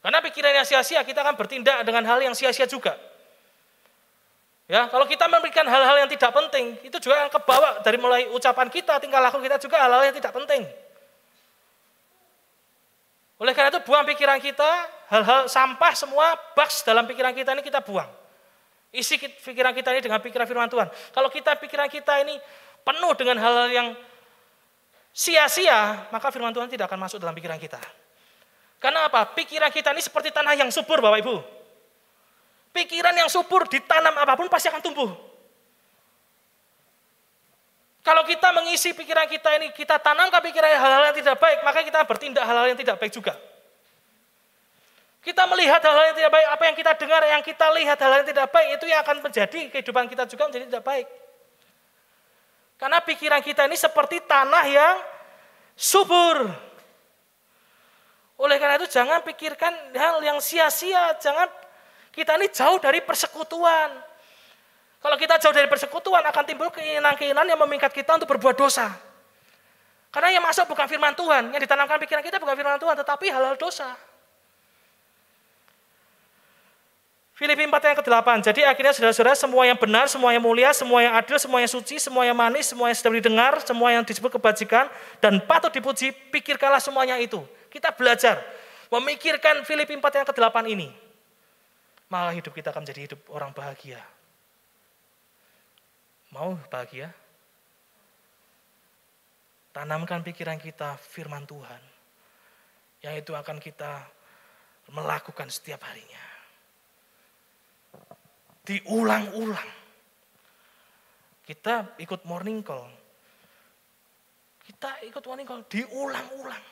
Karena pikiran yang sia-sia kita akan bertindak dengan hal yang sia-sia juga. Ya, kalau kita memikirkan hal-hal yang tidak penting, itu juga yang kebawa dari mulai ucapan kita, tingkah laku kita juga hal-hal yang tidak penting. Oleh karena itu buang pikiran kita, hal-hal sampah semua box dalam pikiran kita ini kita buang. Isi pikiran kita ini dengan pikiran firman Tuhan. Kalau pikiran kita ini penuh dengan hal-hal yang sia-sia, maka firman Tuhan tidak akan masuk dalam pikiran kita. Karena apa? Pikiran kita ini seperti tanah yang subur, Bapak Ibu. Pikiran yang subur ditanam apapun pasti akan tumbuh. Kalau kita mengisi pikiran kita ini, kita tanamkan pikiran hal-hal yang tidak baik, maka kita bertindak hal-hal yang tidak baik juga. Kita melihat hal-hal yang tidak baik, apa yang kita dengar, yang kita lihat hal-hal yang tidak baik, itu yang akan menjadi kehidupan kita juga menjadi tidak baik. Karena pikiran kita ini seperti tanah yang subur. Oleh karena itu jangan pikirkan hal yang sia-sia, jangan kita ini jauh dari persekutuan. Kalau kita jauh dari persekutuan akan timbul keinginan-keinginan yang memikat kita untuk berbuat dosa. Karena yang masuk bukan firman Tuhan, yang ditanamkan pikiran kita bukan firman Tuhan, tetapi hal-hal dosa. Filipi 4 ayat ke-8. Jadi akhirnya saudara-saudara, semua yang benar, semua yang mulia, semua yang adil, semua yang suci, semua yang manis, semua yang sedang didengar, semua yang disebut kebajikan dan patut dipuji, pikirkanlah semuanya itu. Kita belajar memikirkan Filipi 4 ayat ke-8 ini. Maka hidup kita akan menjadi hidup orang bahagia. Mau bahagia? Tanamkan pikiran kita firman Tuhan. Yang itu akan kita melakukan setiap harinya. Diulang-ulang. Kita ikut morning call. Kita ikut morning call, diulang-ulang.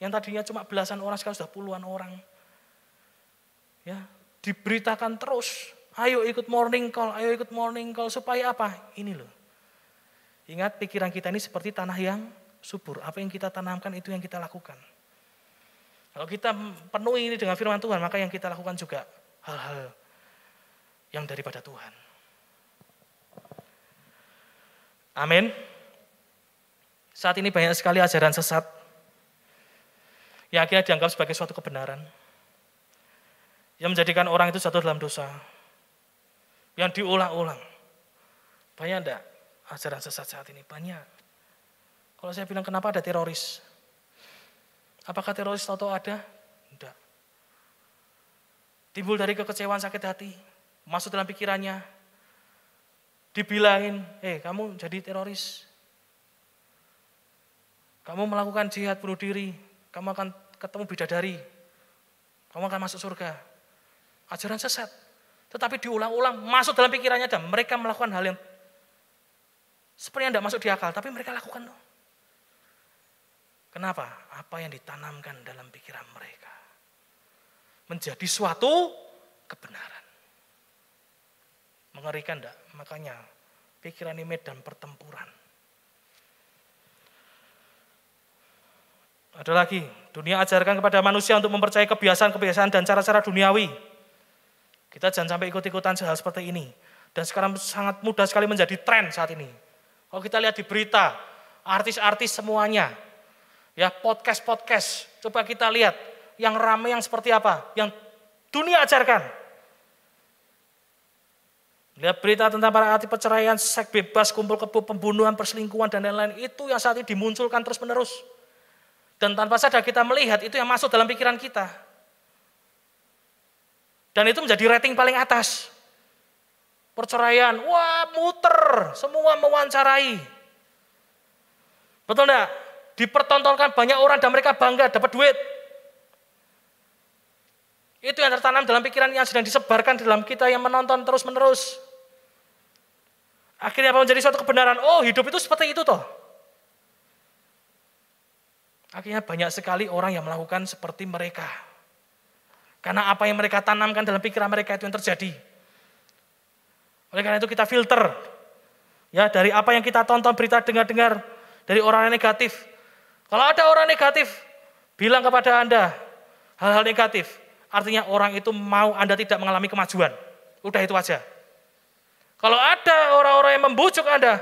Yang tadinya cuma belasan orang, sekarang sudah puluhan orang. Ya, diberitakan terus, ayo ikut morning call, supaya apa? Ini loh. Ingat pikiran kita ini seperti tanah yang subur, apa yang kita tanamkan itu yang kita lakukan. Kalau kita penuhi ini dengan firman Tuhan, maka yang kita lakukan juga hal-hal yang daripada Tuhan. Amin. Saat ini banyak sekali ajaran sesat yang akhirnya dianggap sebagai suatu kebenaran, yang menjadikan orang itu jatuh dalam dosa, yang diulang-ulang. Banyak enggak ajaran sesat saat ini? Banyak. Kalau saya bilang kenapa ada teroris? Apakah teroris tahu ada? Tidak. Timbul dari kekecewaan, sakit hati, masuk dalam pikirannya, dibilangin, kamu jadi teroris. Kamu melakukan jihad bunuh diri, kamu akan ketemu bidadari, kamu akan masuk surga. Ajaran sesat. Tetapi diulang-ulang, masuk dalam pikirannya dan mereka melakukan hal yang sepertinya tidak masuk di akal, tapi mereka lakukan loh. Kenapa? Apa yang ditanamkan dalam pikiran mereka menjadi suatu kebenaran. Mengerikan enggak? Makanya pikiran ini medan pertempuran. Ada lagi, dunia ajarkan kepada manusia untuk mempercayai kebiasaan-kebiasaan dan cara-cara duniawi. Kita jangan sampai ikut-ikutan hal seperti ini. Dan sekarang sangat mudah sekali menjadi tren saat ini. Kalau kita lihat di berita, artis-artis semuanya, ya podcast, coba kita lihat yang ramai yang seperti apa, yang dunia ajarkan. Lihat berita tentang para artis perceraian, seks bebas, kumpul kebo, pembunuhan, perselingkuhan dan lain-lain, itu yang saat ini dimunculkan terus-menerus. Dan tanpa sadar kita melihat itu yang masuk dalam pikiran kita. Dan itu menjadi rating paling atas. Perceraian, wah muter, semua mewawancarai. Betul enggak? Dipertontonkan banyak orang dan mereka bangga dapat duit. Itu yang tertanam dalam pikiran yang sedang disebarkan dalam kita yang menonton terus-menerus. Akhirnya apa menjadi suatu kebenaran? Oh, hidup itu seperti itu toh. Akhirnya banyak sekali orang yang melakukan seperti mereka. Karena apa yang mereka tanamkan dalam pikiran mereka itu yang terjadi. Oleh karena itu kita filter. Ya, dari apa yang kita tonton, berita, dengar-dengar dari orang yang negatif. Kalau ada orang negatif, bilang kepada Anda hal-hal negatif, artinya orang itu mau Anda tidak mengalami kemajuan. Udah itu aja. Kalau ada orang-orang yang membujuk Anda,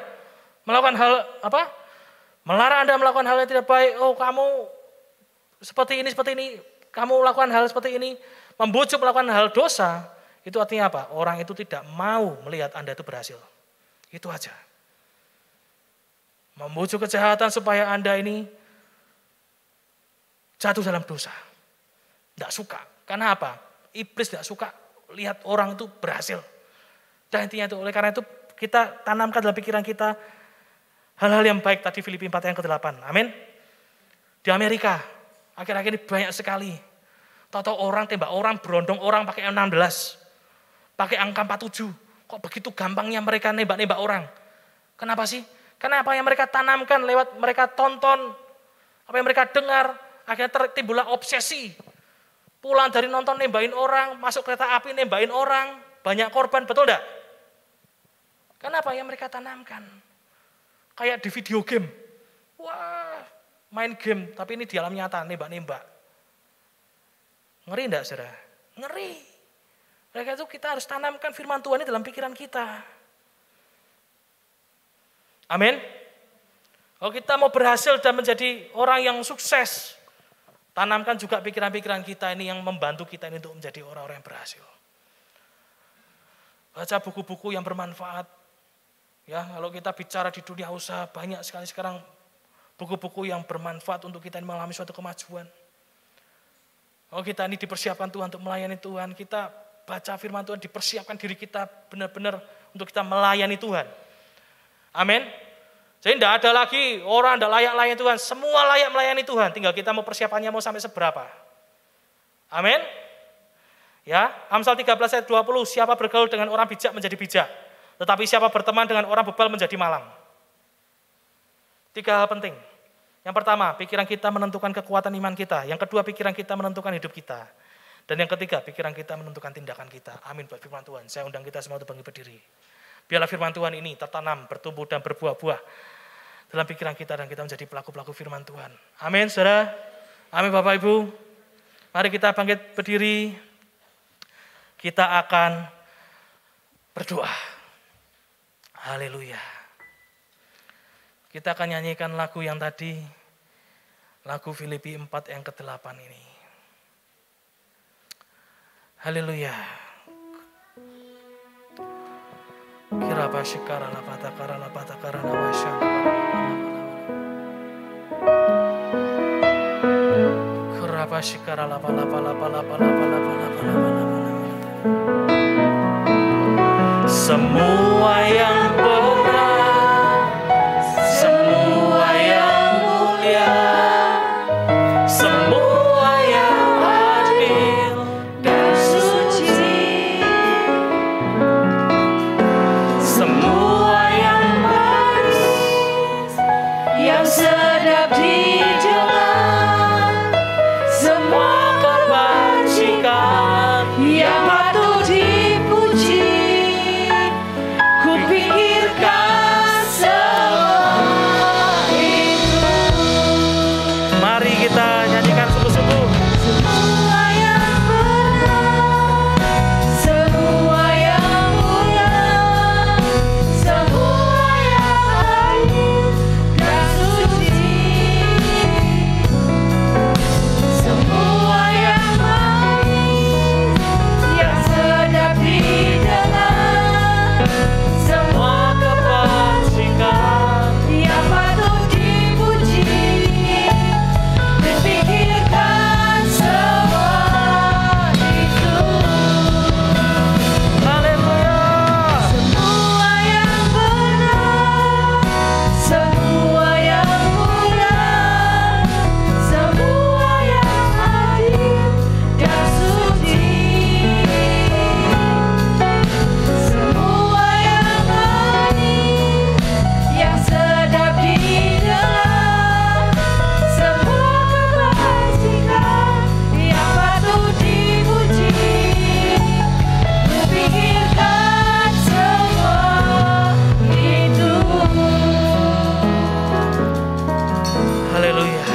melakukan hal apa? Melarang Anda melakukan hal yang tidak baik, oh kamu seperti ini, kamu melakukan hal seperti ini, membujuk melakukan hal dosa, itu artinya apa? Orang itu tidak mau melihat Anda itu berhasil. Itu aja. Membujuk kejahatan supaya Anda ini jatuh dalam dosa. Tidak suka. Karena apa? Iblis tidak suka lihat orang itu berhasil. Dan intinya itu, oleh karena itu kita tanamkan dalam pikiran kita hal-hal yang baik tadi Filipi 4 ayat ke-8. Amin. Di Amerika, akhir-akhir ini banyak sekali. Tahu-tahu orang tembak orang, berondong orang pakai 16. Pakai angka 47. Kok begitu gampangnya mereka nembak-nembak orang? Kenapa sih? Karena apa yang mereka tanamkan lewat mereka tonton, apa yang mereka dengar, akhirnya timbullah obsesi. Pulang dari nonton nembakin orang, masuk kereta api nembakin orang, banyak korban, betul enggak? Karena apa yang mereka tanamkan? Kayak di video game. Wah, main game, tapi ini di alam nyata, nembak-nembak. Ngeri enggak, saudara? Ngeri. Oleh karena itu kita harus tanamkan firman Tuhan ini dalam pikiran kita. Amin. Kalau kita mau berhasil dan menjadi orang yang sukses, tanamkan juga pikiran-pikiran kita ini yang membantu kita ini untuk menjadi orang-orang yang berhasil. Baca buku-buku yang bermanfaat. Ya, kalau kita bicara di dunia usaha, banyak sekali sekarang buku-buku yang bermanfaat untuk kita mengalami suatu kemajuan. Kalau kita ini dipersiapkan Tuhan untuk melayani Tuhan, kita baca firman Tuhan, dipersiapkan diri kita benar-benar untuk kita melayani Tuhan. Amin. Jadi tidak ada lagi orang tidak layak melayani Tuhan, semua layak melayani Tuhan, tinggal kita mau persiapannya mau sampai seberapa. Amin. Ya, Amsal 13 ayat 20, siapa bergaul dengan orang bijak menjadi bijak, tetapi siapa berteman dengan orang bebal menjadi malang. 3 hal penting. Yang pertama, pikiran kita menentukan kekuatan iman kita. Yang kedua, pikiran kita menentukan hidup kita. Dan yang ketiga, pikiran kita menentukan tindakan kita. Amin buat firman Tuhan. Saya undang kita semua untuk bangkit berdiri. Biarlah firman Tuhan ini tertanam, bertumbuh dan berbuah-buah dalam pikiran kita dan kita menjadi pelaku-pelaku firman Tuhan. Amin, saudara. Amin, Bapak Ibu. Mari kita bangkit berdiri. Kita akan berdoa. Haleluya. Kita akan nyanyikan lagu yang tadi. Lagu Filipi 4 yang ke-8 ini. Haleluya. Kira basyikara lapatakara lapatakara nawasyana. Kira basyikara semua yang benar, semua yang mulia, semua yang adil dan suci, semua yang manis, yang sedap didengar, semua kebajikan yang patut dipuji. Kupikirkan semua itu. Mari kita nyanyikan sungguh-sungguh. Semua yang benar, semua yang mulia, semua yang adil dan suci, semua yang manis, yang sedap didengar, semua kebajikan yang patut dipuji. Kupikirkan semua itu. Haleluya. Semua yang benar, semua yang mulia, semua yang adil dan suci, semua yang manis, yang sedap didengar, semua kebajikan yang patut dipuji. Kupikirkan semua itu. Haleluya.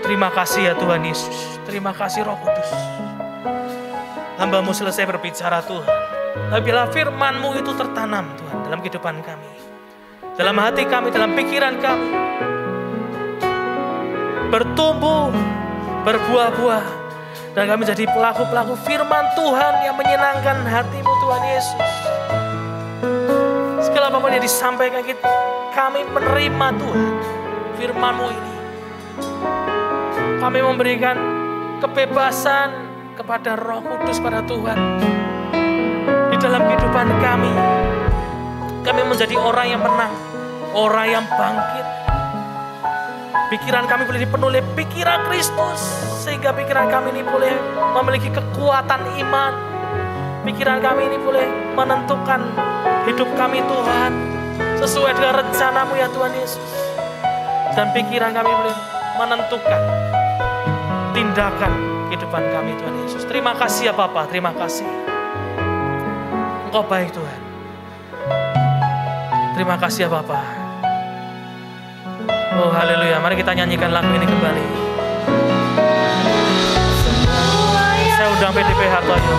Terima kasih ya Tuhan Yesus. Terima kasih Roh Kudus. Hamba-Mu selesai berbicara Tuhan. Tapi bila firman-Mu itu tertanam Tuhan dalam kehidupan kami, dalam hati kami, dalam pikiran kami, bertumbuh, berbuah-buah, dan kami jadi pelaku-pelaku firman Tuhan yang menyenangkan hati-Mu Tuhan Yesus. Segala apapun yang disampaikan kita, kami menerima Tuhan firman-Mu ini. Kami memberikan kebebasan kepada Roh Kudus, pada Tuhan di dalam kehidupan kami. Kami menjadi orang yang menang, orang yang bangkit. Pikiran kami boleh dipenuhi oleh pikiran Kristus, sehingga pikiran kami ini boleh memiliki kekuatan iman. Pikiran kami ini boleh menentukan hidup kami Tuhan sesuai dengan rencana-Mu ya Tuhan Yesus. Dan pikiran kami boleh menentukan tindakan kehidupan kami Tuhan Yesus. Terima kasih ya Bapa, terima kasih. Engkau baik Tuhan. Terima kasih ya Bapa. Oh haleluya, mari kita nyanyikan lagu ini kembali. Saya undang PDP Hartoyo.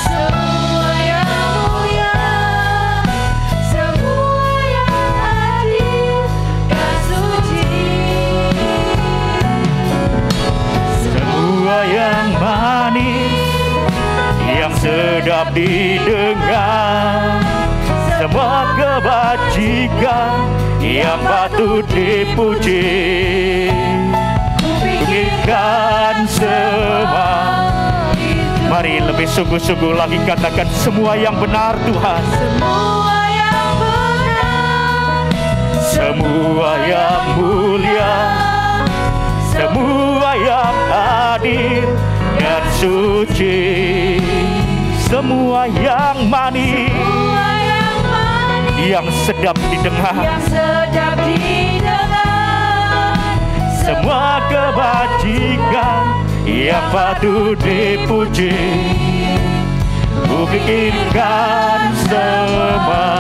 Semua yang mulia, semua yang adil dan suci, Semua yang manis, yang sedap didengar, semua kebajikan yang patut dipuji. Kupikirkan semua. Mari lebih sungguh-sungguh lagi katakan semua yang benar Tuhan. semua yang benar, Semua yang mulia, semua yang adil dan suci, semua yang manis, semua yang manis, yang sedap didengar, yang sedap didengar, semua kebajikan yang patut dipuji. Kupikirkan semua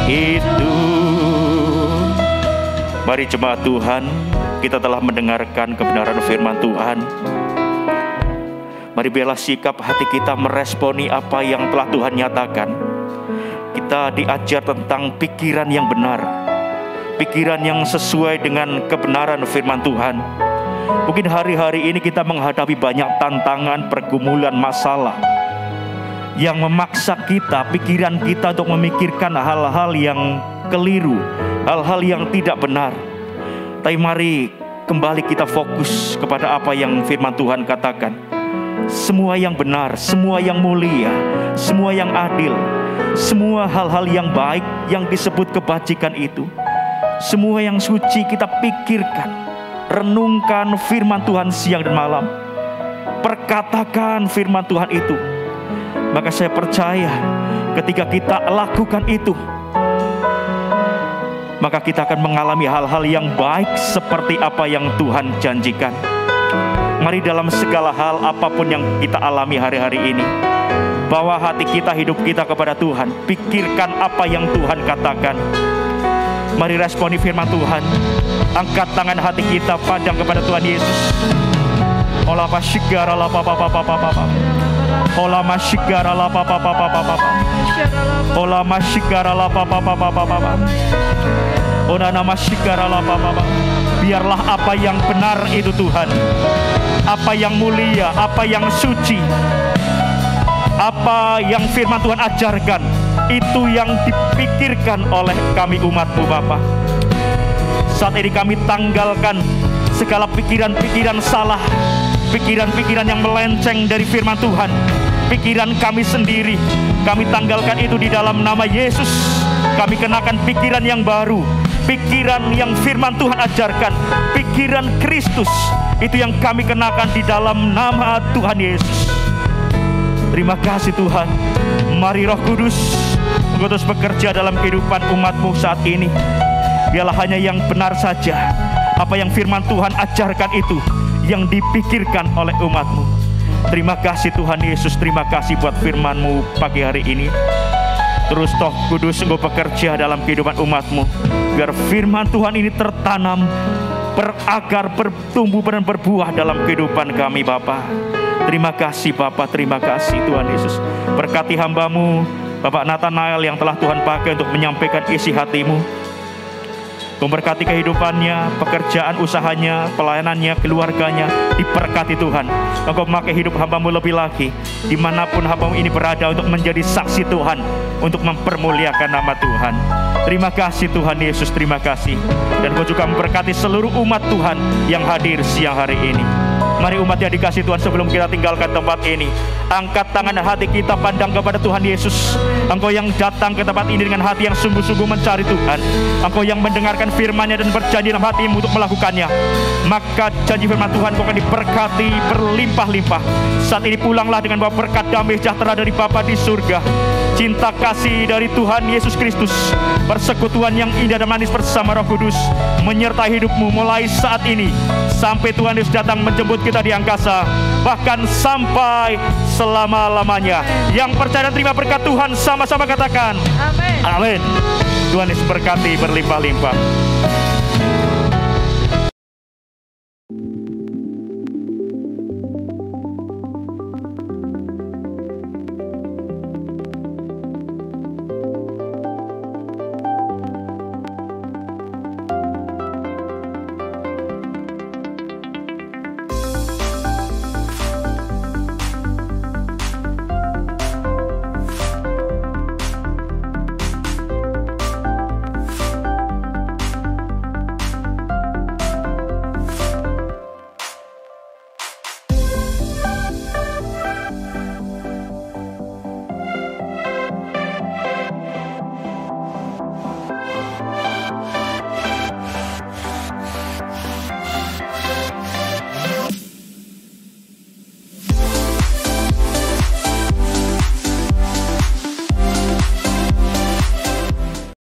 itu. Mari jemaat Tuhan, kita telah mendengarkan kebenaran firman Tuhan. Mari biarlah sikap hati kita meresponi apa yang telah Tuhan nyatakan. Kita diajar tentang pikiran yang benar, pikiran yang sesuai dengan kebenaran firman Tuhan. Mungkin hari-hari ini kita menghadapi banyak tantangan, pergumulan, masalah yang memaksa kita, pikiran kita untuk memikirkan hal-hal yang keliru, hal-hal yang tidak benar. Tapi mari kembali kita fokus kepada apa yang firman Tuhan katakan. Semua yang benar, semua yang mulia, semua yang adil, semua hal-hal yang baik yang disebut kebajikan itu, semua yang suci kita pikirkan, renungkan firman Tuhan siang dan malam, perkatakan firman Tuhan itu. Maka saya percaya ketika kita lakukan itu, maka kita akan mengalami hal-hal yang baik seperti apa yang Tuhan janjikan. Mari dalam segala hal apapun yang kita alami hari-hari ini, bawa hati kita, hidup kita kepada Tuhan. Pikirkan apa yang Tuhan katakan. Mari responi firman Tuhan. Angkat tangan hati kita, pandang kepada Tuhan Yesus. Ola masyigara la papa papa papa. Ola masyigara la papa papa papa. Ola masyigara la papa papa papa. Ona nama masyigara la papa. Biarlah apa yang benar itu Tuhan, apa yang mulia, apa yang suci, apa yang firman Tuhan ajarkan, itu yang dipikirkan oleh kami umat-Mu Bapa. Saat ini kami tanggalkan segala pikiran-pikiran salah, pikiran-pikiran yang melenceng dari firman Tuhan, pikiran kami sendiri. Kami tanggalkan itu di dalam nama Yesus. Kami kenakan pikiran yang baru, pikiran yang firman Tuhan ajarkan, pikiran Kristus. Itu yang kami kenakan di dalam nama Tuhan Yesus. Terima kasih Tuhan. Mari Roh Kudus Engkau terus bekerja dalam kehidupan umat-Mu saat ini. Biarlah hanya yang benar saja, apa yang firman Tuhan ajarkan itu yang dipikirkan oleh umat-Mu. Terima kasih Tuhan Yesus. Terima kasih buat firman-Mu pagi hari ini. Terus Roh Kudus Engkau bekerja dalam kehidupan umat-Mu, biar firman Tuhan ini tertanam, berakar, bertumbuh dan berbuah dalam kehidupan kami Bapa. Terima kasih Bapa, terima kasih Tuhan Yesus. Berkati hamba-Mu Bapak Nathanael yang telah Tuhan pakai untuk menyampaikan isi hati-Mu. Memberkati kehidupannya, pekerjaan usahanya, pelayanannya, keluarganya, diberkati Tuhan. Engkau memakai hidup hamba-Mu lebih lagi, dimanapun hamba-Mu ini berada, untuk menjadi saksi Tuhan, untuk mempermuliakan nama Tuhan. Terima kasih Tuhan Yesus, terima kasih. Dan Engkau juga memberkati seluruh umat Tuhan yang hadir siang hari ini. Mari umat yang dikasih Tuhan, sebelum kita tinggalkan tempat ini, angkat tangan dan hati kita pandang kepada Tuhan Yesus. Engkau yang datang ke tempat ini dengan hati yang sungguh-sungguh mencari Tuhan, Engkau yang mendengarkan firman-Nya dan berjanji dalam hatimu untuk melakukannya, maka janji firman Tuhan Kau akan diberkati berlimpah-limpah. Saat ini pulanglah dengan bawa berkat damai sejahtera dari Bapa di surga, cinta kasih dari Tuhan Yesus Kristus, persekutuan yang indah dan manis bersama Roh Kudus menyertai hidupmu mulai saat ini sampai Tuhan Yesus datang menjemput kita di angkasa, bahkan sampai selama-lamanya. Yang percaya dan terima berkat Tuhan sama-sama katakan amin. Amin. Tuhan Yesus berkati berlimpah-limpah.